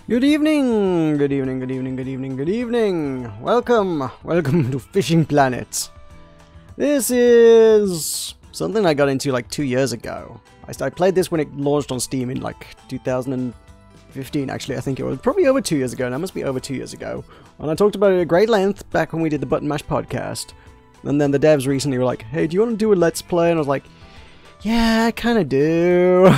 Good evening, good evening, good evening, good evening, good evening. Welcome to Fishing Planet. This is something I got into like 2 years ago. I played this when it launched on Steam in like 2015, actually. I think it was probably over 2 years ago. That must be over 2 years ago. And I talked about it at great length back when we did the Button Mash podcast. And then the devs recently were like, hey, do you want to do a Let's Play? And I was like, yeah, I kind of do.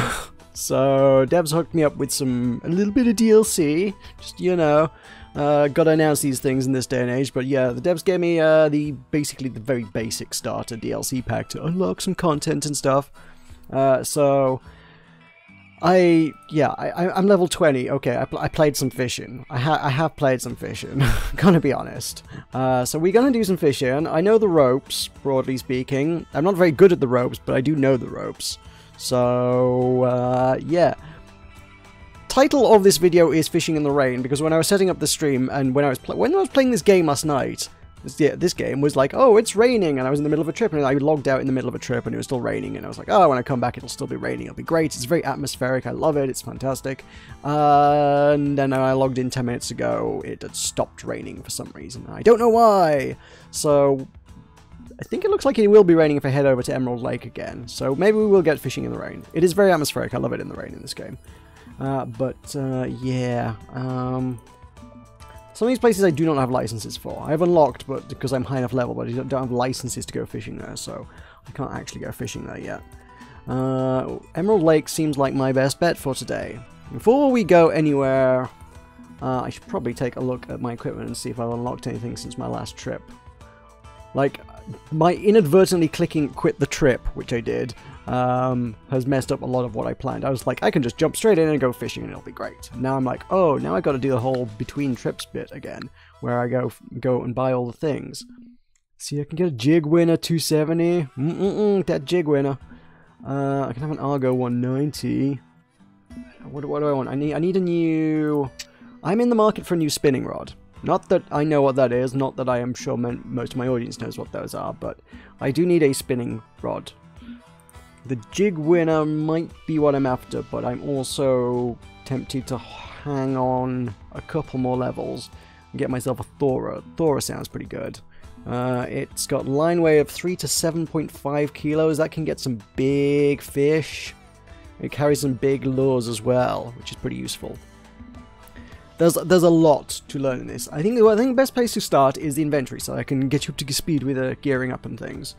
So, devs hooked me up with a little bit of DLC, just, you know, gotta announce these things in this day and age, but yeah, the devs gave me, basically the very basic starter DLC pack to unlock some content and stuff. So, I'm level 20, okay, I played some fishing. I have played some fishing, gonna be honest. So we're gonna do some fishing. I know the ropes, broadly speaking. I'm not very good at the ropes, but I do know the ropes. So, yeah. Title of this video is Fishing in the Rain, because when I was setting up the stream, and when I was playing this game last night, this game was like, oh, it's raining, and I was in the middle of a trip, and I logged out in the middle of a trip, and it was still raining, and I was like, oh, when I come back, it'll still be raining, it'll be great, it's very atmospheric, I love it, it's fantastic. And then I logged in 10 minutes ago, it had stopped raining for some reason, I don't know why. So I think it looks like it will be raining if I head over to Emerald Lake again, so maybe we will get fishing in the rain. It is very atmospheric, I love it in the rain in this game. Yeah, some of these places I do not have licenses for. I have unlocked, but because I'm high enough level, but I don't have licenses to go fishing there, so I can't actually go fishing there yet. Emerald Lake seems like my best bet for today. Before we go anywhere, I should probably take a look at my equipment and see if I've unlocked anything since my last trip. Like, my inadvertently clicking quit the trip, which I did, has messed up a lot of what I planned. I was like, I can just jump straight in and go fishing and it'll be great. Now I'm like, oh, now I got to do the whole between trips bit again, where I go and buy all the things. See, I can get a jig winner 270. That jig winner. I can have an Argo 190. What do I want? I need a new. I'm in the market for a new spinning rod. Not that I know what that is, not that I am sure most of my audience knows what those are, but I do need a spinning rod. The jig winner might be what I'm after, but I'm also tempted to hang on a couple more levels and get myself a Thora. Thora sounds pretty good. It's got line weight of 3 to 7.5 kilos. That can get some big fish. It carries some big lures as well, which is pretty useful. There's a lot to learn in this. I think the best place to start is the inventory, so I can get you up to speed with gearing up and things.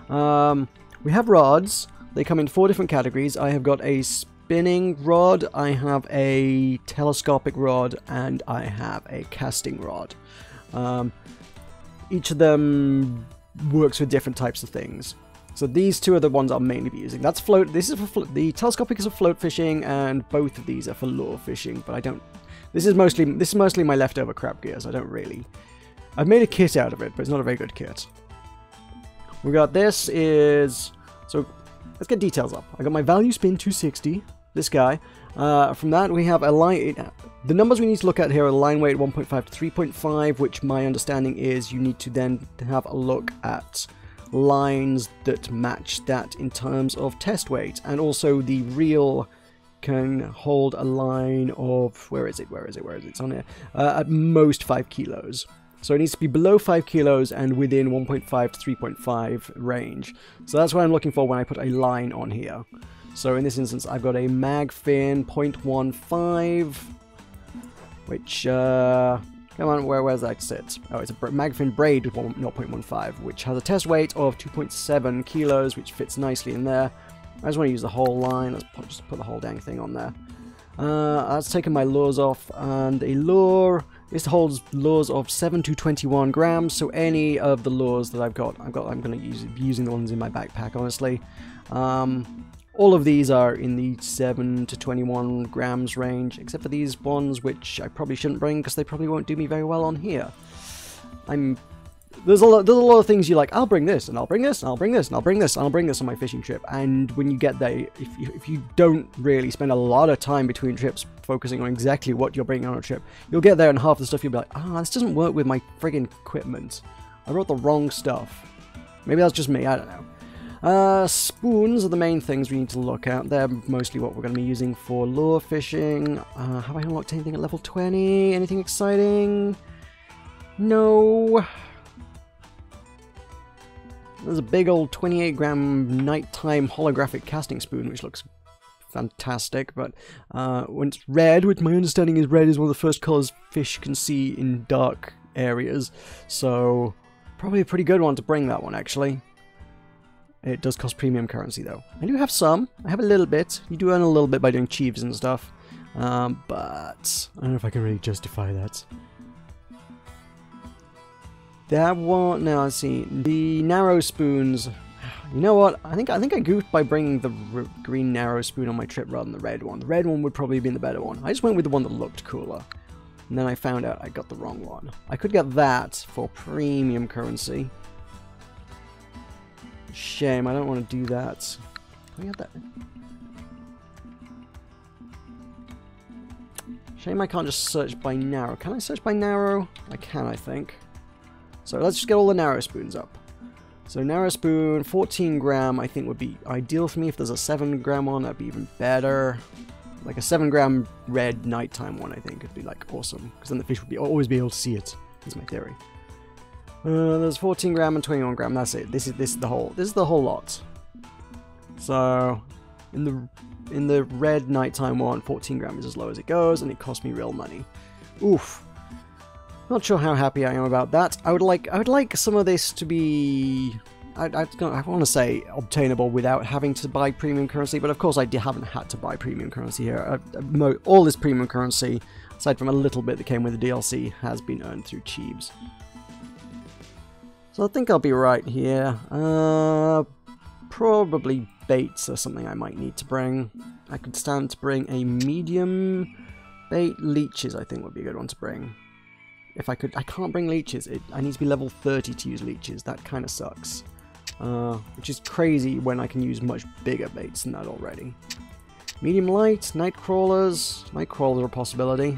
We have rods. They come in 4 different categories. I have got a spinning rod, I have a telescopic rod, and I have a casting rod. Each of them works with different types of things. So these two are the ones I'll mainly be using. That's float. This is for the telescopic is for float fishing, and both of these are for lure fishing. But I don't. This is mostly my leftover crap gears. I don't really. I've made a kit out of it, but it's not a very good kit. We got this is so. Let's get details up. I got my value spin 260. This guy. From that we have a line. The numbers we need to look at here are line weight 1.5 to 3.5, which my understanding is you need to then have a look at lines that match that in terms of test weight, and also the reel can hold a line of where is it? It's on here. At most 5 kilos. So it needs to be below 5 kilos and within 1.5 to 3.5 range. So that's what I'm looking for when I put a line on here. So in this instance, I've got a Magfin 0.15, which, come on, where's that sit? Oh, it's a Magfin Braid 0.15, which has a test weight of 2.7 kilos, which fits nicely in there. I just want to use the whole line. Let's just put the whole dang thing on there. That's taken my lures off, and a lure. This holds lures of 7 to 21 grams. So any of the lures that I'm going to be using the ones in my backpack. Honestly, all of these are in the 7 to 21 grams range, except for these ones, which I probably shouldn't bring because they probably won't do me very well on here. There's a lot of things you're like, I'll bring this, and I'll bring this, and I'll bring this, and I'll bring this, and I'll bring this on my fishing trip. And when you get there, if you don't really spend a lot of time between trips focusing on exactly what you're bringing on a trip, you'll get there and half the stuff you'll be like, this doesn't work with my friggin' equipment. I brought the wrong stuff. Maybe that's just me, I don't know. Spoons are the main things we need to look at. They're mostly what we're going to be using for lure fishing. Have I unlocked anything at level 20? Anything exciting? No. There's a big old 28-gram nighttime holographic casting spoon, which looks fantastic, but when it's red, which my understanding is red is one of the first colors fish can see in dark areas, so probably a pretty good one to bring, that one, actually. It does cost premium currency, though. I do have some. I have a little bit. You do earn a little bit by doing chiefs and stuff, but I don't know if I can really justify that. That one, now let's see, the narrow spoons. You know what? I think I goofed by bringing the green narrow spoon on my trip rather than the red one. The red one would probably have been the better one. I just went with the one that looked cooler, and then I found out I got the wrong one. I could get that for premium currency. Shame, I don't want to do that. Can we get that? Shame I can't just search by narrow. Can I search by narrow? I can, I think. So let's just get all the narrow spoons up. So narrow spoon, 14 gram, I think would be ideal for me. If there's a 7 gram one, that'd be even better. Like a 7 gram red nighttime one, I think would be like awesome, because then the fish would always be able to see it. Is my theory. There's 14 gram and 21 gram. That's it. This is the whole lot. So in the red nighttime one, 14 gram is as low as it goes, and it cost me real money. Oof. Not sure how happy I am about that. I would like some of this to be, I want to say obtainable without having to buy premium currency, but of course I haven't had to buy premium currency here. All this premium currency, aside from a little bit that came with the DLC, has been earned through Cheebs. So I think I'll be right here. Probably baits are something I might need to bring. I could stand to bring a medium bait. Leeches I think would be a good one to bring. If I could, I can't bring leeches. I need to be level 30 to use leeches. That kind of sucks. Which is crazy when I can use much bigger baits than that already. Medium light, night crawlers. Night crawlers are a possibility.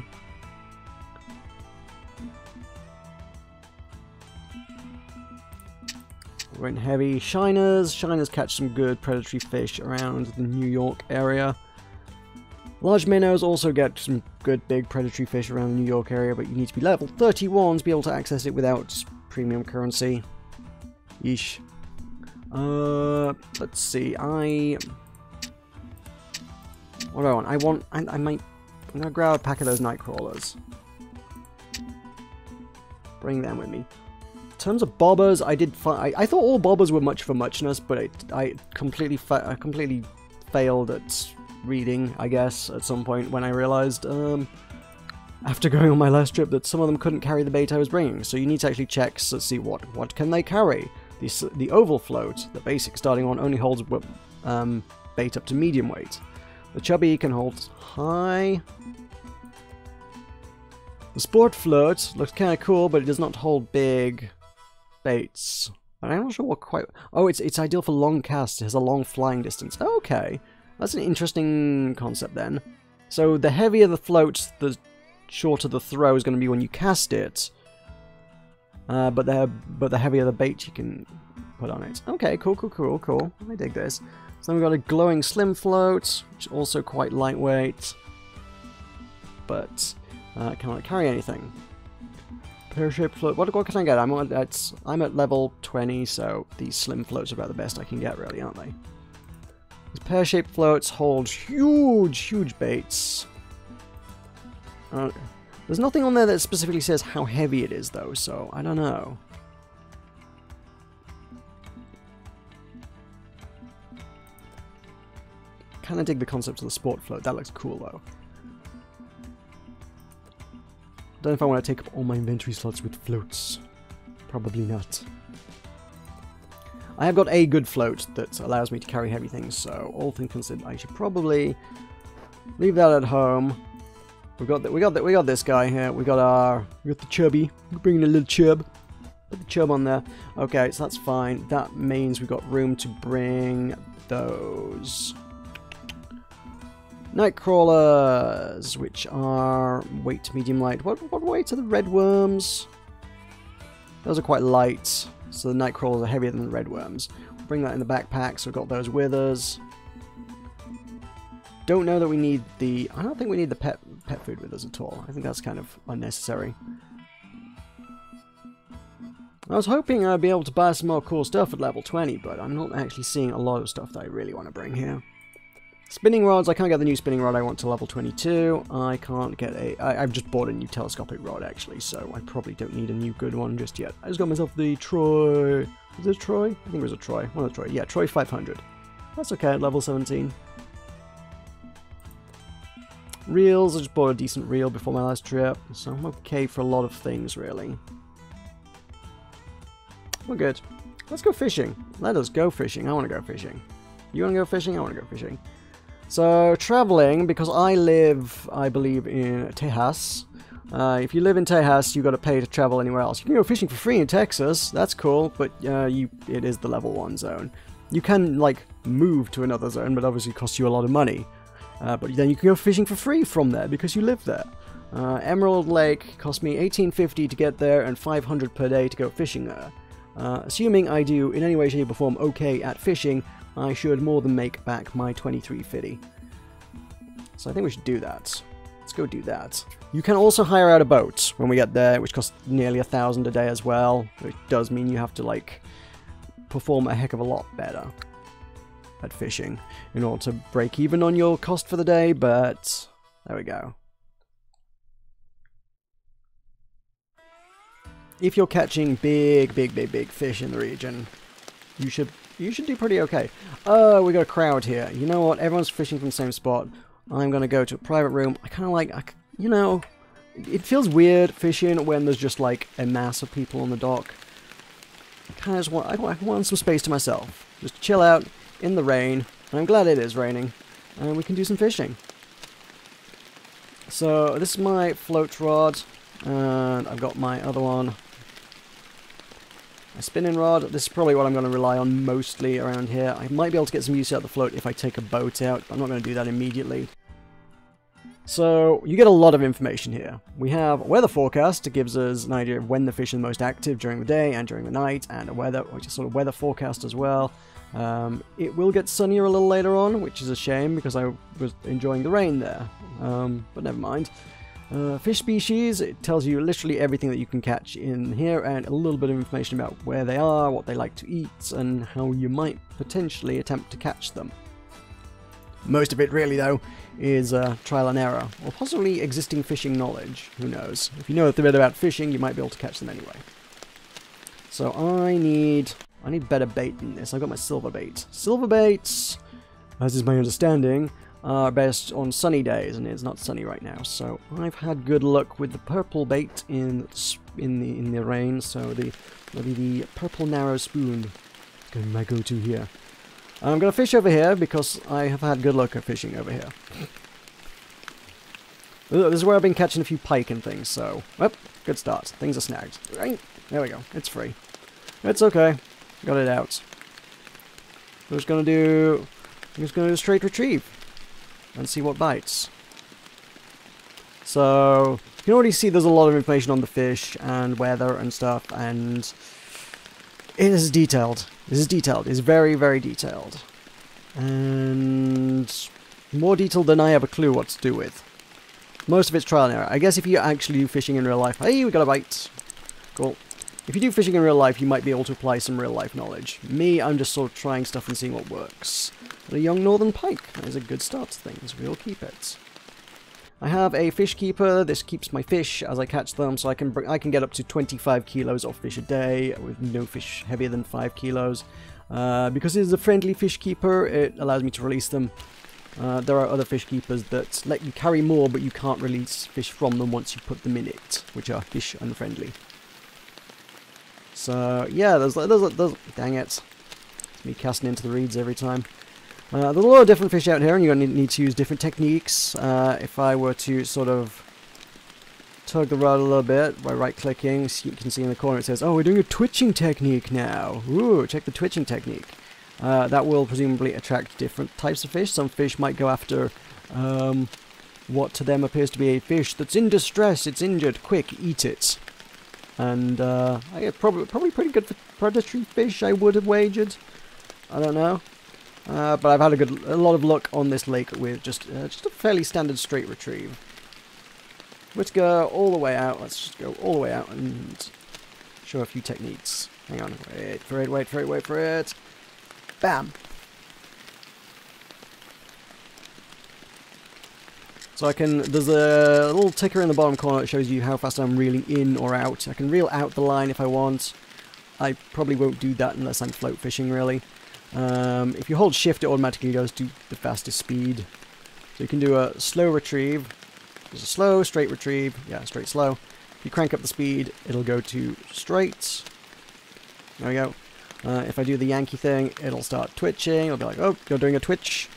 We're in heavy. Shiners. Shiners catch some good predatory fish around the New York area. Large minnows also get some good big predatory fish around the New York area, but you need to be level 31 to be able to access it without premium currency. Yeesh. Let's see. What do I want? I'm gonna grab a pack of those night crawlers. Bring them with me. In terms of bobbers, I thought all bobbers were much for muchness, but I completely failed at reading, I guess, at some point when I realized, after going on my last trip, that some of them couldn't carry the bait I was bringing. So you need to actually check to see what can they carry. The oval float, the basic starting one, only holds bait up to medium weight. The chubby can hold high. The sport float looks kind of cool, but it does not hold big baits. But I'm not sure what quite... Oh, it's ideal for long casts. It has a long flying distance. Okay. That's an interesting concept then. So the heavier the float, the shorter the throw is going to be when you cast it. But the heavier the bait you can put on it. Okay, cool. I dig this. So then we've got a glowing slim float, which is also quite lightweight, but cannot carry anything. Pear-shaped float. What can I get? I'm at level 20, so these slim floats are about the best I can get, really, aren't they? These pear-shaped floats hold huge baits. There's nothing on there that specifically says how heavy it is, though, so I don't know. Kind of dig the concept of the sport float. That looks cool, though. Don't know if I want to take up all my inventory slots with floats. Probably not. I have got a good float that allows me to carry heavy things, so all things considered, I should probably leave that at home. We got this guy here. We got the chubby. We're bringing a little chub. Put the chub on there. Okay, so that's fine. That means we've got room to bring those night crawlers, which are weight medium light. What weight are the red worms? Those are quite light, so the night crawlers are heavier than the red worms. bring that in the backpack, so we've got those with us. Don't know that we need the... I don't think we need the pet food with us at all. I think that's kind of unnecessary. I was hoping I'd be able to buy some more cool stuff at level 20, but I'm not actually seeing a lot of stuff that I really want to bring here. Spinning rods, I can't get the new spinning rod I want to level 22. I can't get a... I've just bought a new telescopic rod, actually, so I probably don't need a new good one just yet. I just got myself the Troy... Was it Troy? I think it was a Troy. One of the Troy. Yeah, Troy 500. That's okay at level 17. Reels, I just bought a decent reel before my last trip, so I'm okay for a lot of things, really. We're good. Let's go fishing. Let us go fishing. I want to go fishing. You want to go fishing? I want to go fishing. So, traveling, because I live, I believe, in Tejas. If you live in Tejas, you've got to pay to travel anywhere else. You can go fishing for free in Texas. That's cool, but it is the level 1 zone. You can, like, move to another zone, but obviously it costs you a lot of money. But then you can go fishing for free from there because you live there. Emerald Lake cost me $18.50 to get there and $500 per day to go fishing there. Assuming I do in any way, shape or form okay at fishing, I should more than make back my $23.50. So I think we should do that. Let's go do that. You can also hire out a boat when we get there, which costs nearly $1,000 a day as well, which does mean you have to, like, perform a heck of a lot better at fishing in order to break even on your cost for the day, but there we go. If you're catching big fish in the region, you should do pretty okay. Oh, we got a crowd here. You know what? Everyone's fishing from the same spot. I'm gonna go to a private room. I kind of like, you know, it feels weird fishing when there's just like a mass of people on the dock. I want some space to myself. Just chill out in the rain, and I'm glad it is raining, and we can do some fishing. So this is my float rod, and I've got my other one, my spinning rod. This is probably what I'm going to rely on mostly around here. I might be able to get some use out of the float if I take a boat out, but I'm not going to do that immediately. So you get a lot of information here. We have a weather forecast that gives us an idea of when the fish are most active during the day and during the night, and a weather, which is sort of weather forecast as well. It will get sunnier a little later on, which is a shame because I was enjoying the rain there, but never mind. Fish species, it tells you literally everything that you can catch in here and a little bit of information about where they are, what they like to eat, and how you might potentially attempt to catch them. Most of it really, though, is trial and error, or possibly existing fishing knowledge. Who knows? If you know a bit about fishing, you might be able to catch them anyway. So I need better bait than this. I got my silver bait. Silver baits, as is my understanding, are best on sunny days, and it's not sunny right now. So I've had good luck with the purple bait in the rain. So the purple narrow spoon is going to be my go-to here. I'm going to fish over here because I have had good luck at fishing over here. This is where I've been catching a few pike and things. So, well, good start. Things are snagged. There we go. It's free. It's okay. Got it out. I'm just going to do a straight retrieve and see what bites. So you can already see there's a lot of information on the fish and weather and stuff, and it is detailed. This is detailed. It's very, very detailed, and more detailed than I have a clue what to do with. Most of it's trial and error. I guess if you actually do fishing in real life, hey, we got a bite. Cool. If you do fishing in real life, you might be able to apply some real life knowledge. Me, I'm just sort of trying stuff and seeing what works. A young northern pike. That is a good start to things. We'll keep it. I have a fish keeper. This keeps my fish as I catch them, so I can get up to 25 kilos of fish a day with no fish heavier than 5 kilos. Because it is a friendly fish keeper, it allows me to release them. There are other fish keepers that let you carry more, but you can't release fish from them once you put them in it, which are fish unfriendly. So yeah, there's dang it, it's me casting into the reeds every time. There's a lot of different fish out here, and you're going to need to use different techniques. If I were to sort of tug the rod a little bit by right-clicking, you can see in the corner it says, "Oh, we're doing a twitching technique now." Ooh, check the twitching technique. That will presumably attract different types of fish. Some fish might go after what to them appears to be a fish that's in distress. It's injured. Quick, eat it. And I get probably pretty good for predatory fish, I would have wagered. I don't know. But I've had a lot of luck on this lake with just a fairly standard straight retrieve. Let's go all the way out. Let's just go all the way out and show a few techniques. Hang on. Wait for it, wait for it, wait for it. Bam! So I can, there's a little ticker in the bottom corner that shows you how fast I'm reeling in or out. I can reel out the line if I want. I probably won't do that unless I'm float fishing, really. If you hold shift, it automatically goes to the fastest speed. So you can do a slow retrieve. There's a slow, straight retrieve. Yeah, straight, slow. If you crank up the speed, it'll go to straight. There we go. If I do the Yankee thing, it'll start twitching. It'll be like, oh, you're doing a twitch.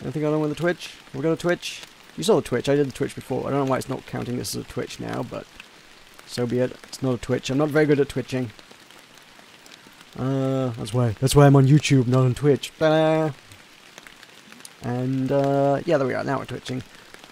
Anything going on with the twitch? We're going to twitch. You saw the twitch. I did the twitch before. I don't know why it's not counting this as a twitch now, but so be it. It's not a twitch. I'm not very good at twitching. That's why I'm on YouTube, not on Twitch. And yeah, there we are. Now we're twitching.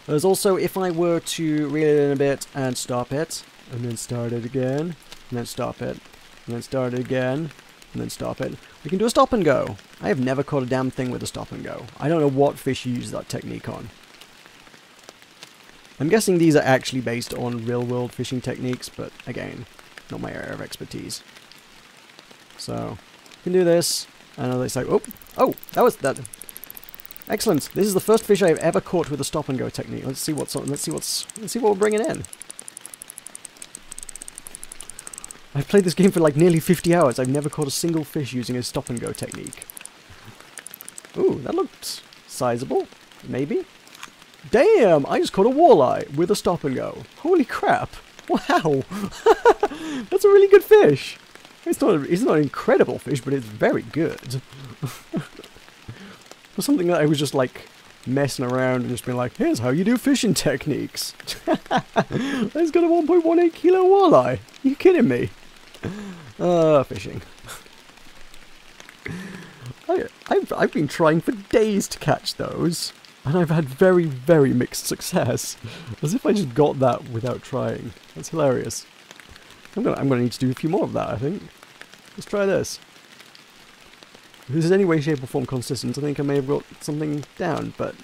There's also, if I were to reel it in a bit and stop it, and then start it again, and then stop it, and then start it again, and then stop it. We can do a stop and go. I have never caught a damn thing with a stop and go. I don't know what fish you use that technique on. I'm guessing these are actually based on real-world fishing techniques, but again, not my area of expertise. So, you can do this, and it's like, oh, that was that. Excellent. This is the first fish I've ever caught with a stop and go technique. Let's see what we're bringing in. I've played this game for like nearly 50 hours. I've never caught a single fish using a stop and go technique. Ooh, that looked sizable. Maybe. Damn! I just caught a walleye with a stop and go. Holy crap! Wow! That's a really good fish. It's not an incredible fish, but it's very good. For something that I was just like messing around and just being like, here's how you do fishing techniques. It's got a 1.18 kilo walleye. Are you kidding me? Fishing. I've been trying for days to catch those, and I've had very, very mixed success. As if I just got that without trying. That's hilarious. I'm gonna need to do a few more of that, I think. Let's try this. If this is any way, shape, or form consistent, I think I may have got something down, but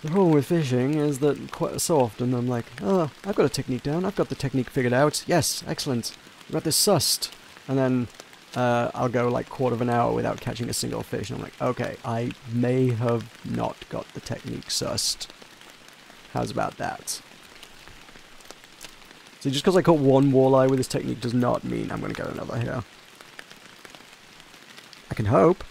the problem with fishing is that quite so often I'm like, oh, I've got a technique down, I've got the technique figured out, yes, excellent, I've got this sussed, and then I'll go like quarter of an hour without catching a single fish, and I'm like, okay, I may have not got the technique sussed. How's about that? So just because I caught one walleye with this technique does not mean I'm going to get another here. I can hope.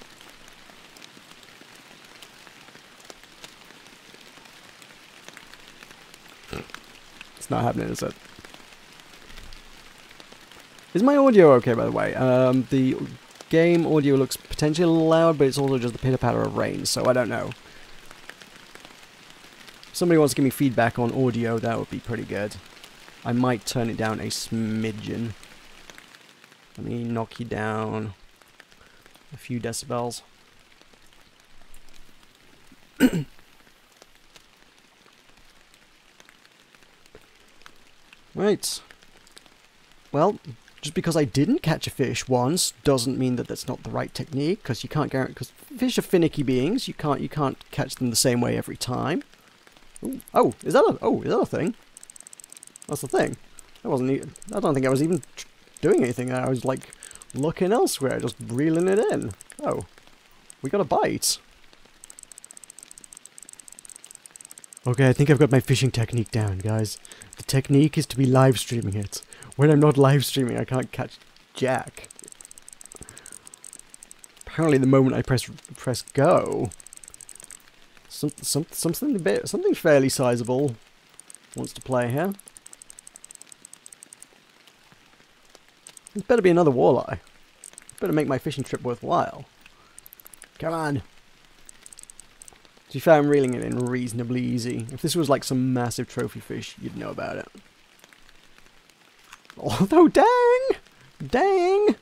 It's not happening, is it? Is my audio okay, by the way? The game audio looks potentially a little loud, but it's also just the pitter-patter of rain, so I don't know. If somebody wants to give me feedback on audio, that would be pretty good. I might turn it down a smidgen. Let me knock you down a few decibels. Right. Well, just because I didn't catch a fish once doesn't mean that that's not the right technique, because you can't guarantee, because fish are finicky beings. You can't catch them the same way every time. Ooh. Oh, is that a thing? That's the thing. I don't think I was even doing anything. I was like looking elsewhere, just reeling it in. Oh, we got a bite. Okay, I think I've got my fishing technique down, guys. The technique is to be live streaming it. When I'm not live streaming, I can't catch jack. Apparently, the moment I press go, something fairly sizable wants to play here. It better be another walleye. Better make my fishing trip worthwhile. Come on. To be fair, I'm reeling it in reasonably easy. If this was like some massive trophy fish, you'd know about it. Although, dang! Dang!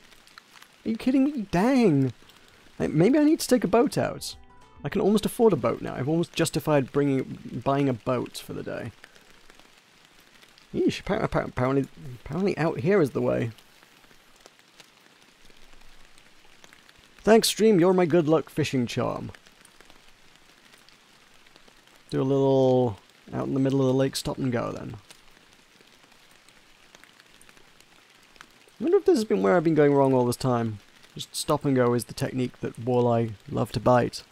Are you kidding me? Dang! Maybe I need to take a boat out. I can almost afford a boat now. I've almost justified buying a boat for the day. Yeesh, apparently out here is the way. Thanks, stream, you're my good luck fishing charm. Do a little out in the middle of the lake stop and go then. I wonder if this has been where I've been going wrong all this time. Just stop and go is the technique that walleye love to bite.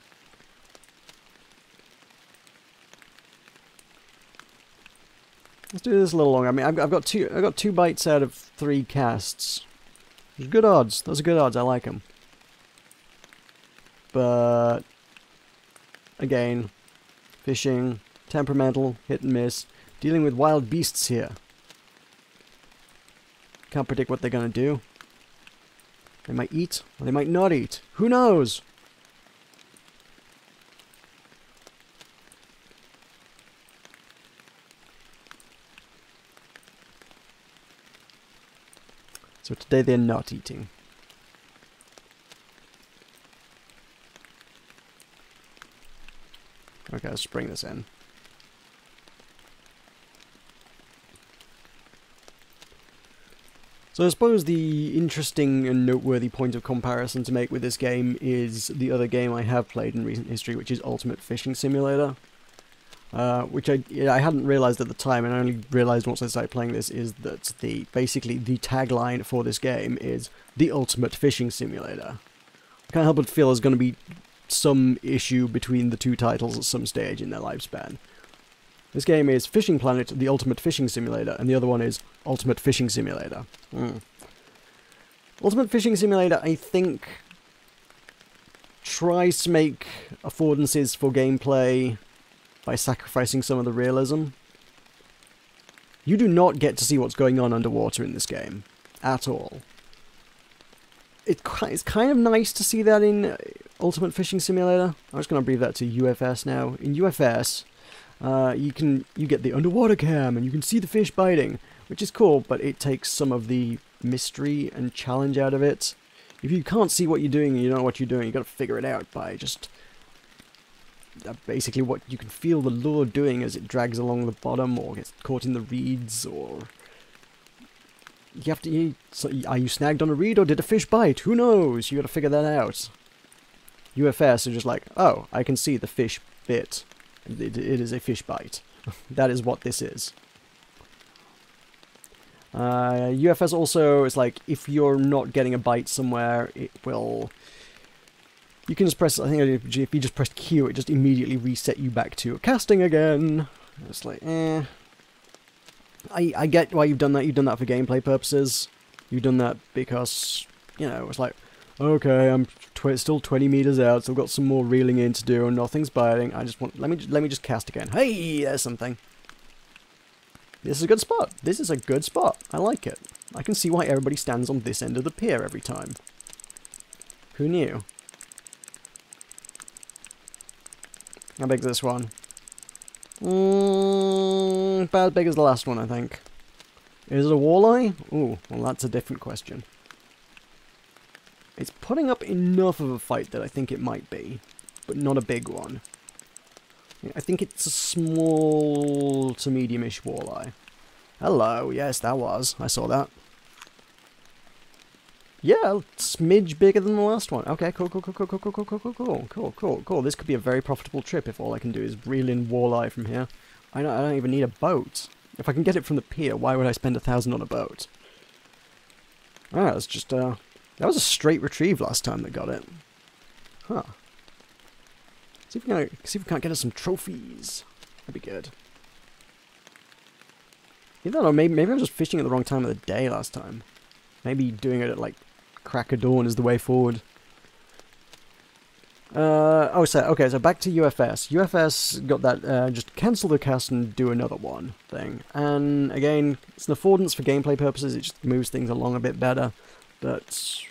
Let's do this a little longer. I mean, I've got two bites out of 3 casts. There's good odds. Those are good odds. I like them. But again, fishing, temperamental, hit and miss, dealing with wild beasts here. Can't predict what they're gonna do. They might eat, or they might not eat. Who knows? So today they're not eating. Okay, let's bring this in. So I suppose the interesting and noteworthy point of comparison to make with this game is the other game I have played in recent history, which is Ultimate Fishing Simulator. Which I hadn't realised at the time, and I only realised once I started playing this, is that basically the tagline for this game is the Ultimate Fishing Simulator. I can't help but feel there's going to be some issue between the two titles at some stage in their lifespan. This game is Fishing Planet, the Ultimate Fishing Simulator, and the other one is Ultimate Fishing Simulator. Ultimate Fishing Simulator, I think, tries to make affordances for gameplay by sacrificing some of the realism. You do not get to see what's going on underwater in this game, at all. It's kind of nice to see that in Ultimate Fishing Simulator. I'm just going to abbreviate that to UFS now. In UFS, you get the underwater cam and you can see the fish biting, which is cool, but it takes some of the mystery and challenge out of it. If you can't see what you're doing and you don't know what you're doing, you got to figure it out by just basically what you can feel the lure doing as it drags along the bottom or gets caught in the reeds, or you have to. Are you snagged on a reed or did a fish bite? Who knows? You got to figure that out. UFS are just like, oh, I can see the fish bit. It is a fish bite. That is what this is. UFS also is like, if you're not getting a bite somewhere, it will. You can just press, I think if you just press Q, it just immediately reset you back to casting again. It's like, eh. I get why you've done that. You've done that for gameplay purposes. You've done that because, you know, it's like, okay, I'm still 20 meters out, so I've got some more reeling in to do, and nothing's biting. I just want, let me just cast again. Hey, there's something. This is a good spot. This is a good spot. I like it. I can see why everybody stands on this end of the pier every time. Who knew? How big's this one? About as big as the last one, I think. Is it a walleye? Ooh, well that's a different question. It's putting up enough of a fight that I think it might be, but not a big one. I think it's a small to medium-ish walleye. Hello, yes, that was. I saw that. Yeah, a smidge bigger than the last one. Okay, cool. This could be a very profitable trip if all I can do is reel in walleye from here. I don't even need a boat. If I can get it from the pier, why would I spend 1,000 on a boat? Alright, let's just, that was a straight retrieve last time that got it. Huh. See if we can't get us some trophies. That'd be good. You don't know, maybe I was just fishing at the wrong time of the day last time. Maybe doing it at, like, crack of dawn is the way forward. Okay, so back to UFS. UFS got that, just cancel the cast and do another one thing. And, again, it's an affordance for gameplay purposes, it just moves things along a bit better. But,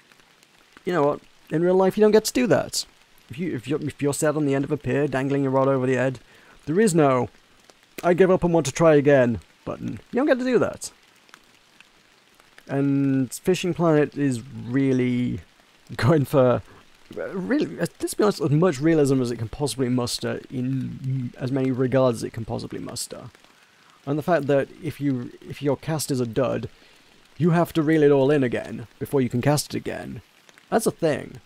you know what, in real life you don't get to do that. If you're sat on the end of a pier, dangling your rod over the edge, there is no, I give up and want to try again button. You don't get to do that. And Fishing Planet is really going for, let's be honest, as much realism as it can possibly muster in as many regards as it can possibly muster. And the fact that if your cast is a dud, you have to reel it all in again before you can cast it again. That's a thing.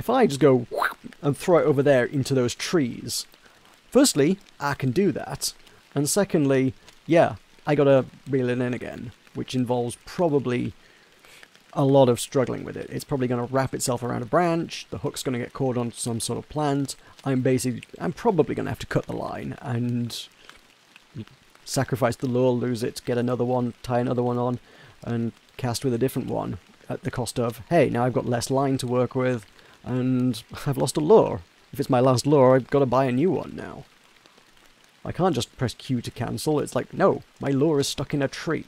if I just go and throw it over there into those trees, firstly, I can do that, and secondly, yeah, I gotta reel it in again, which involves probably a lot of struggling with it. It's probably going to wrap itself around a branch, the hook's going to get caught onto some sort of plant, I'm probably going to have to cut the line and sacrifice the lure, lose it, get another one, tie another one on, and cast with a different one, at the cost of, hey, now I've got less line to work with, and I've lost a lure. If it's my last lure, I've got to buy a new one now. I can't just press Q to cancel, it's like, no, my lure is stuck in a tree.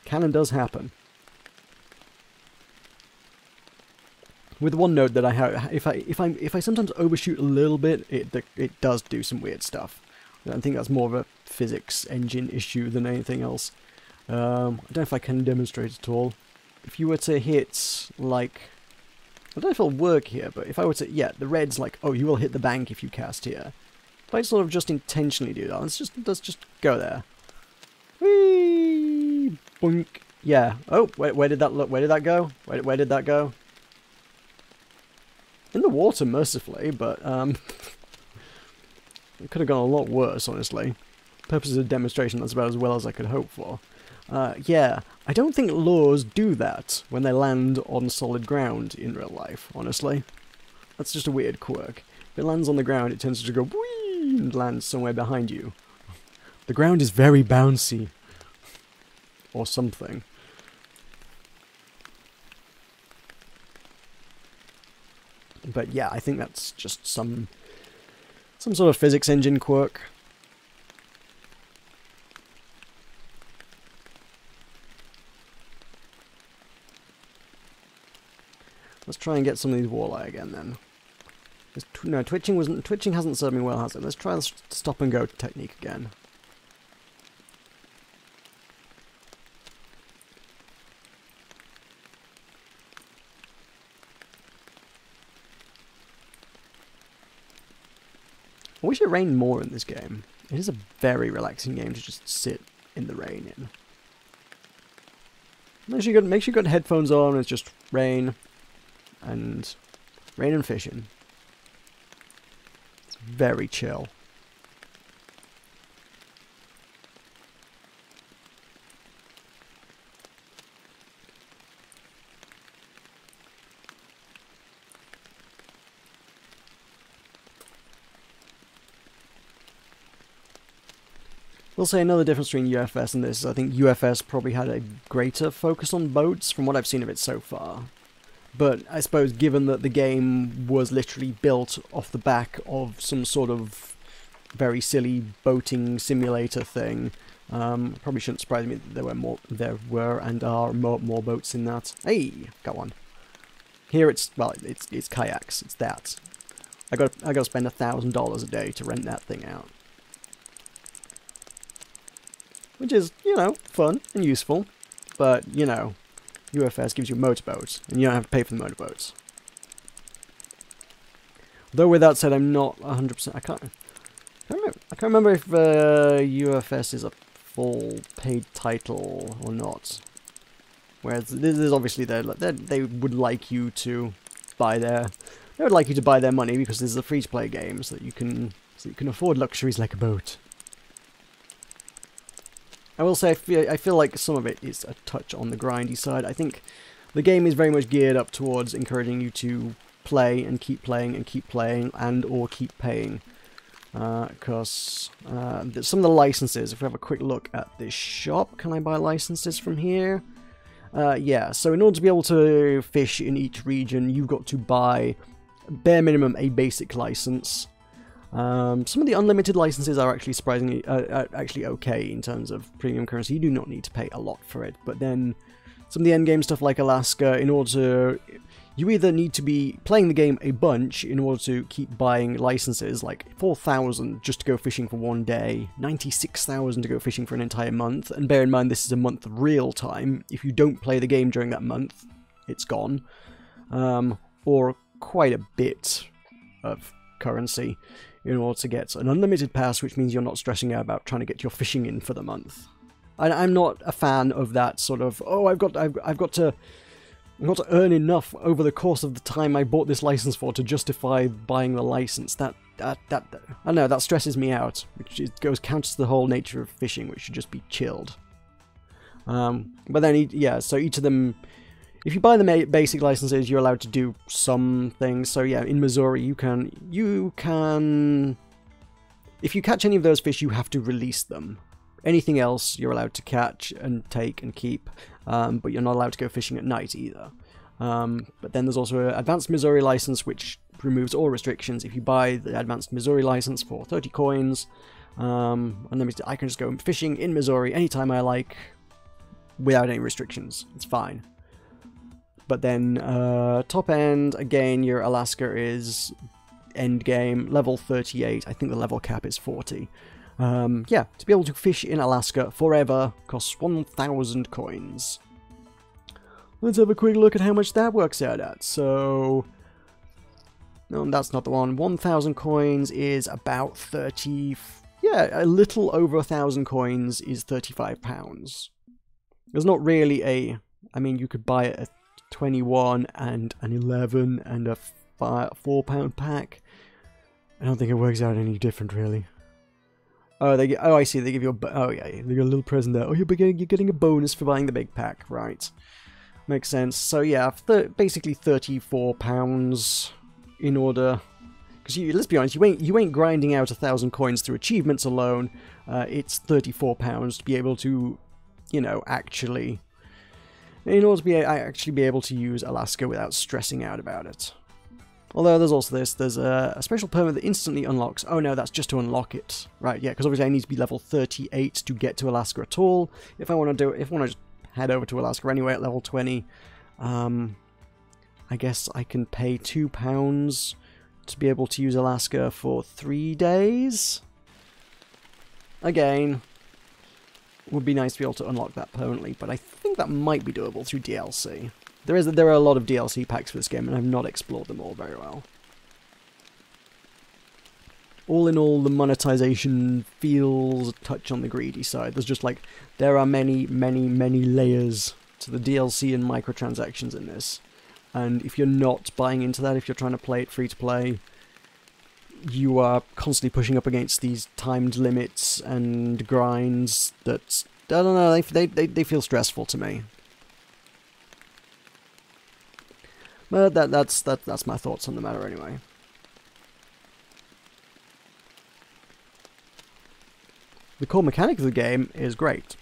Can and does happen. With one note that I have, if I sometimes overshoot a little bit, it does do some weird stuff. I think that's more of a physics engine issue than anything else. I don't know if I can demonstrate it at all. If you were to hit, like, I don't know if it'll work here, but if I were to, yeah, the red's like, oh, you will hit the bank if you cast here. If I sort of just intentionally do that, let's just go there. Whee! Boink. Yeah. Oh, where did that look? Where did that go? Where did that go? In the water, mercifully, but it could have gone a lot worse, honestly. Purposes of demonstration, that's about as well as I could hope for. Yeah, I don't think lures do that when they land on solid ground in real life, honestly. That's just a weird quirk. If it lands on the ground, it tends to go whee and lands somewhere behind you. The ground is very bouncy. Or something. But yeah, I think that's just some sort of physics engine quirk. Let's try and get some of these walleye again then. No, twitching hasn't served me well, has it? Let's try the stop and go technique again. I wish it rained more in this game. It is a very relaxing game to just sit in the rain in. Make sure you got headphones on, it's just rain and fishing. It's very chill. We'll say another difference between UFS and this is I think UFS probably had a greater focus on boats from what I've seen of it so far. But I suppose given that the game was literally built off the back of some sort of very silly boating simulator thing, probably shouldn't surprise me that there were and are more boats in that. Hey, got one. Here it's kayaks. It's that. I got to spend $1,000 a day to rent that thing out. Which is, you know, fun and useful, but, you know, UFS gives you motorboats, and you don't have to pay for the motorboats. Though with that said, I'm not 100%, I can't remember if UFS is a full paid title or not. Whereas this is obviously they would like you to buy their money because this is a free-to-play game, so that you can afford luxuries like a boat. I will say I feel like some of it is a touch on the grindy side. I think the game is very much geared up towards encouraging you to play and keep playing and or keep paying. Because some of the licenses, if we have a quick look at this shop, can I buy licenses from here? Yeah, so in order to be able to fish in each region, you've got to buy, bare minimum, a basic license. Some of the unlimited licenses are actually surprisingly actually okay in terms of premium currency. You do not need to pay a lot for it, but then some of the endgame stuff like Alaska, in order to... You either need to be playing the game a bunch in order to keep buying licenses, like 4,000 just to go fishing for one day, 96,000 to go fishing for an entire month, and bear in mind this is a month of real time. If you don't play the game during that month, it's gone. Or quite a bit of currency in order to get an unlimited pass, which means you're not stressing out about trying to get your fishing in for the month. I'm not a fan of that sort of, oh, I've got to I've got to earn enough over the course of the time I bought this license for to justify buying the license. I don't know, that stresses me out, which goes counter to the whole nature of fishing, which should just be chilled. But then, yeah, so each of them, if you buy the basic licenses, you're allowed to do some things. So yeah, in Missouri, you can, if you catch any of those fish, you have to release them. Anything else, you're allowed to catch and take and keep, but you're not allowed to go fishing at night either. But then there's also an Advanced Missouri license, which removes all restrictions. If you buy the Advanced Missouri license for 30 coins, and then I can just go fishing in Missouri anytime I like, without any restrictions. It's fine. But then, top end, again, your Alaska is end game, level 38. I think the level cap is 40. Yeah, to be able to fish in Alaska forever costs 1,000 coins. Let's have a quick look at how much that works out at. So, no, that's not the one. 1,000 coins is about 30... Yeah, a little over 1,000 coins is £35. There's not really a... I mean, you could buy a 21 and an 11 and a £4 pack. I don't think it works out any different, really. Oh, oh, I see. They give you a... Oh, yeah, they get a little present there. Oh, you're getting a bonus for buying the big pack. Right. Makes sense. So, yeah, basically £34 in order... Because let's be honest, you ain't grinding out 1,000 coins through achievements alone. It's £34 to be able to, you know, actually... In order to actually be able to use Alaska without stressing out about it. Although there's also this, there's a special permit that instantly unlocks. Oh no, that's just to unlock it. Right, yeah, because obviously I need to be level 38 to get to Alaska at all. If I want to just head over to Alaska anyway at level 20, I guess I can pay £2 to be able to use Alaska for 3 days. Again, would be nice to be able to unlock that permanently, but I think that might be doable through DLC. There are a lot of DLC packs for this game, and I've not explored them all very well. All in all, the monetization feels a touch on the greedy side. There's just like, there are many, many, many layers to the DLC and microtransactions in this. And if you're not buying into that, if you're trying to play it free to play, you are constantly pushing up against these timed limits and grinds that, I don't know, they feel stressful to me. But that's my thoughts on the matter anyway. The core mechanic of the game is great.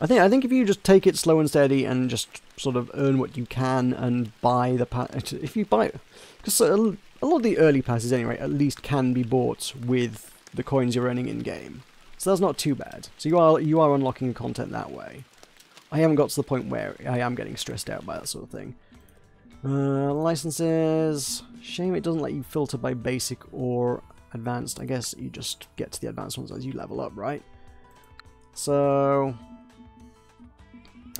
I think if you just take it slow and steady and just sort of earn what you can and buy the pass, if you buy, because a lot of the early passes anyway at least can be bought with the coins you're earning in game, so that's not too bad. So you are unlocking content that way. I haven't got to the point where I am getting stressed out by that sort of thing. Licenses, shame it doesn't let you filter by basic or advanced. I guess you just get to the advanced ones as you level up, right? So.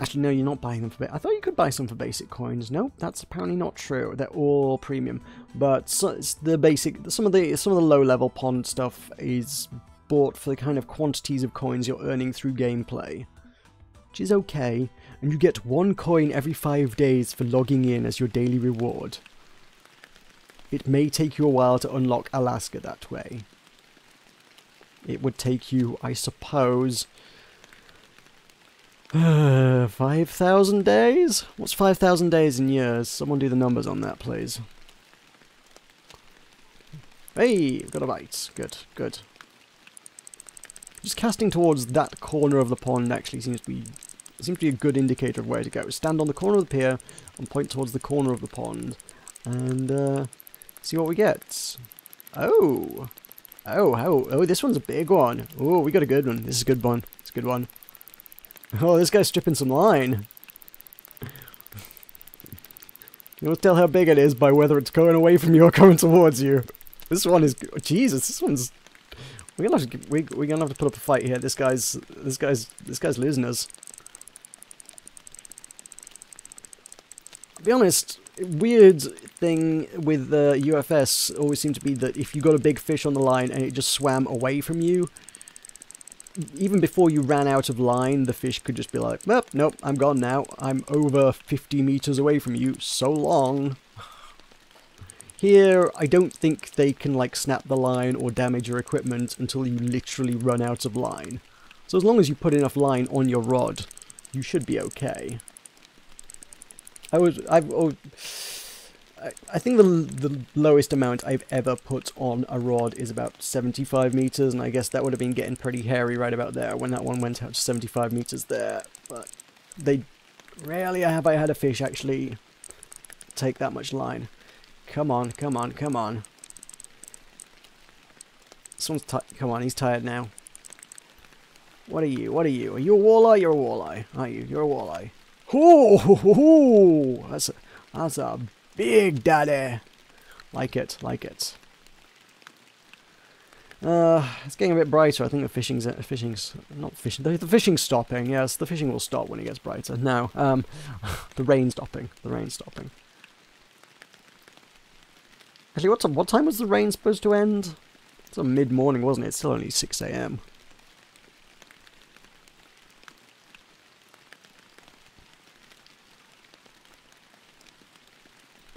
Actually, no, you're not buying them for... I thought you could buy some for basic coins. No, that's apparently not true. They're all premium. But it's the basic... Some of the low-level pond stuff is bought for the kind of quantities of coins you're earning through gameplay. Which is okay. And you get 1 coin every 5 days for logging in as your daily reward. It may take you a while to unlock Alaska that way. It would take you, I suppose... 5,000 days? What's 5,000 days in years? Someone do the numbers on that, please. Hey, got a bite. Good, good. Just casting towards that corner of the pond actually seems to be a good indicator of where to go. Stand on the corner of the pier and point towards the corner of the pond, and see what we get. Oh, this one's a big one. Oh, we got a good one. This is a good one. It's a good one. Oh, this guy's stripping some line. You don't tell how big it is by whether it's going away from you or coming towards you. This one is... Jesus, this one's... We're gonna have to put up a fight here. This guy's losing us. To be honest, weird thing with UFS always seemed to be that if you got a big fish on the line and it just swam away from you, even before you ran out of line, the fish could just be like, nope, nope, I'm gone now. I'm over 50 meters away from you. So long. Here, I don't think they can, like, snap the line or damage your equipment until you literally run out of line. So as long as you put enough line on your rod, you should be okay. I think the lowest amount I've ever put on a rod is about 75 meters, and I guess that would have been getting pretty hairy right about there when that one went out to 75 meters there. But rarely have I had a fish actually take that much line. Come on, come on, come on. Come on, he's tired now. What are you? What are you? Are you a walleye? You're a walleye, aren't you? You're a walleye. Ooh, that's a big daddy. Like it, like it. It's getting a bit brighter. I think the fishing's not fishing. The fishing's stopping. Yes, the fishing will stop when it gets brighter. No, the rain's stopping. The rain's stopping. Actually, what time was the rain supposed to end? It's mid-morning, wasn't it? It's still only 6 AM.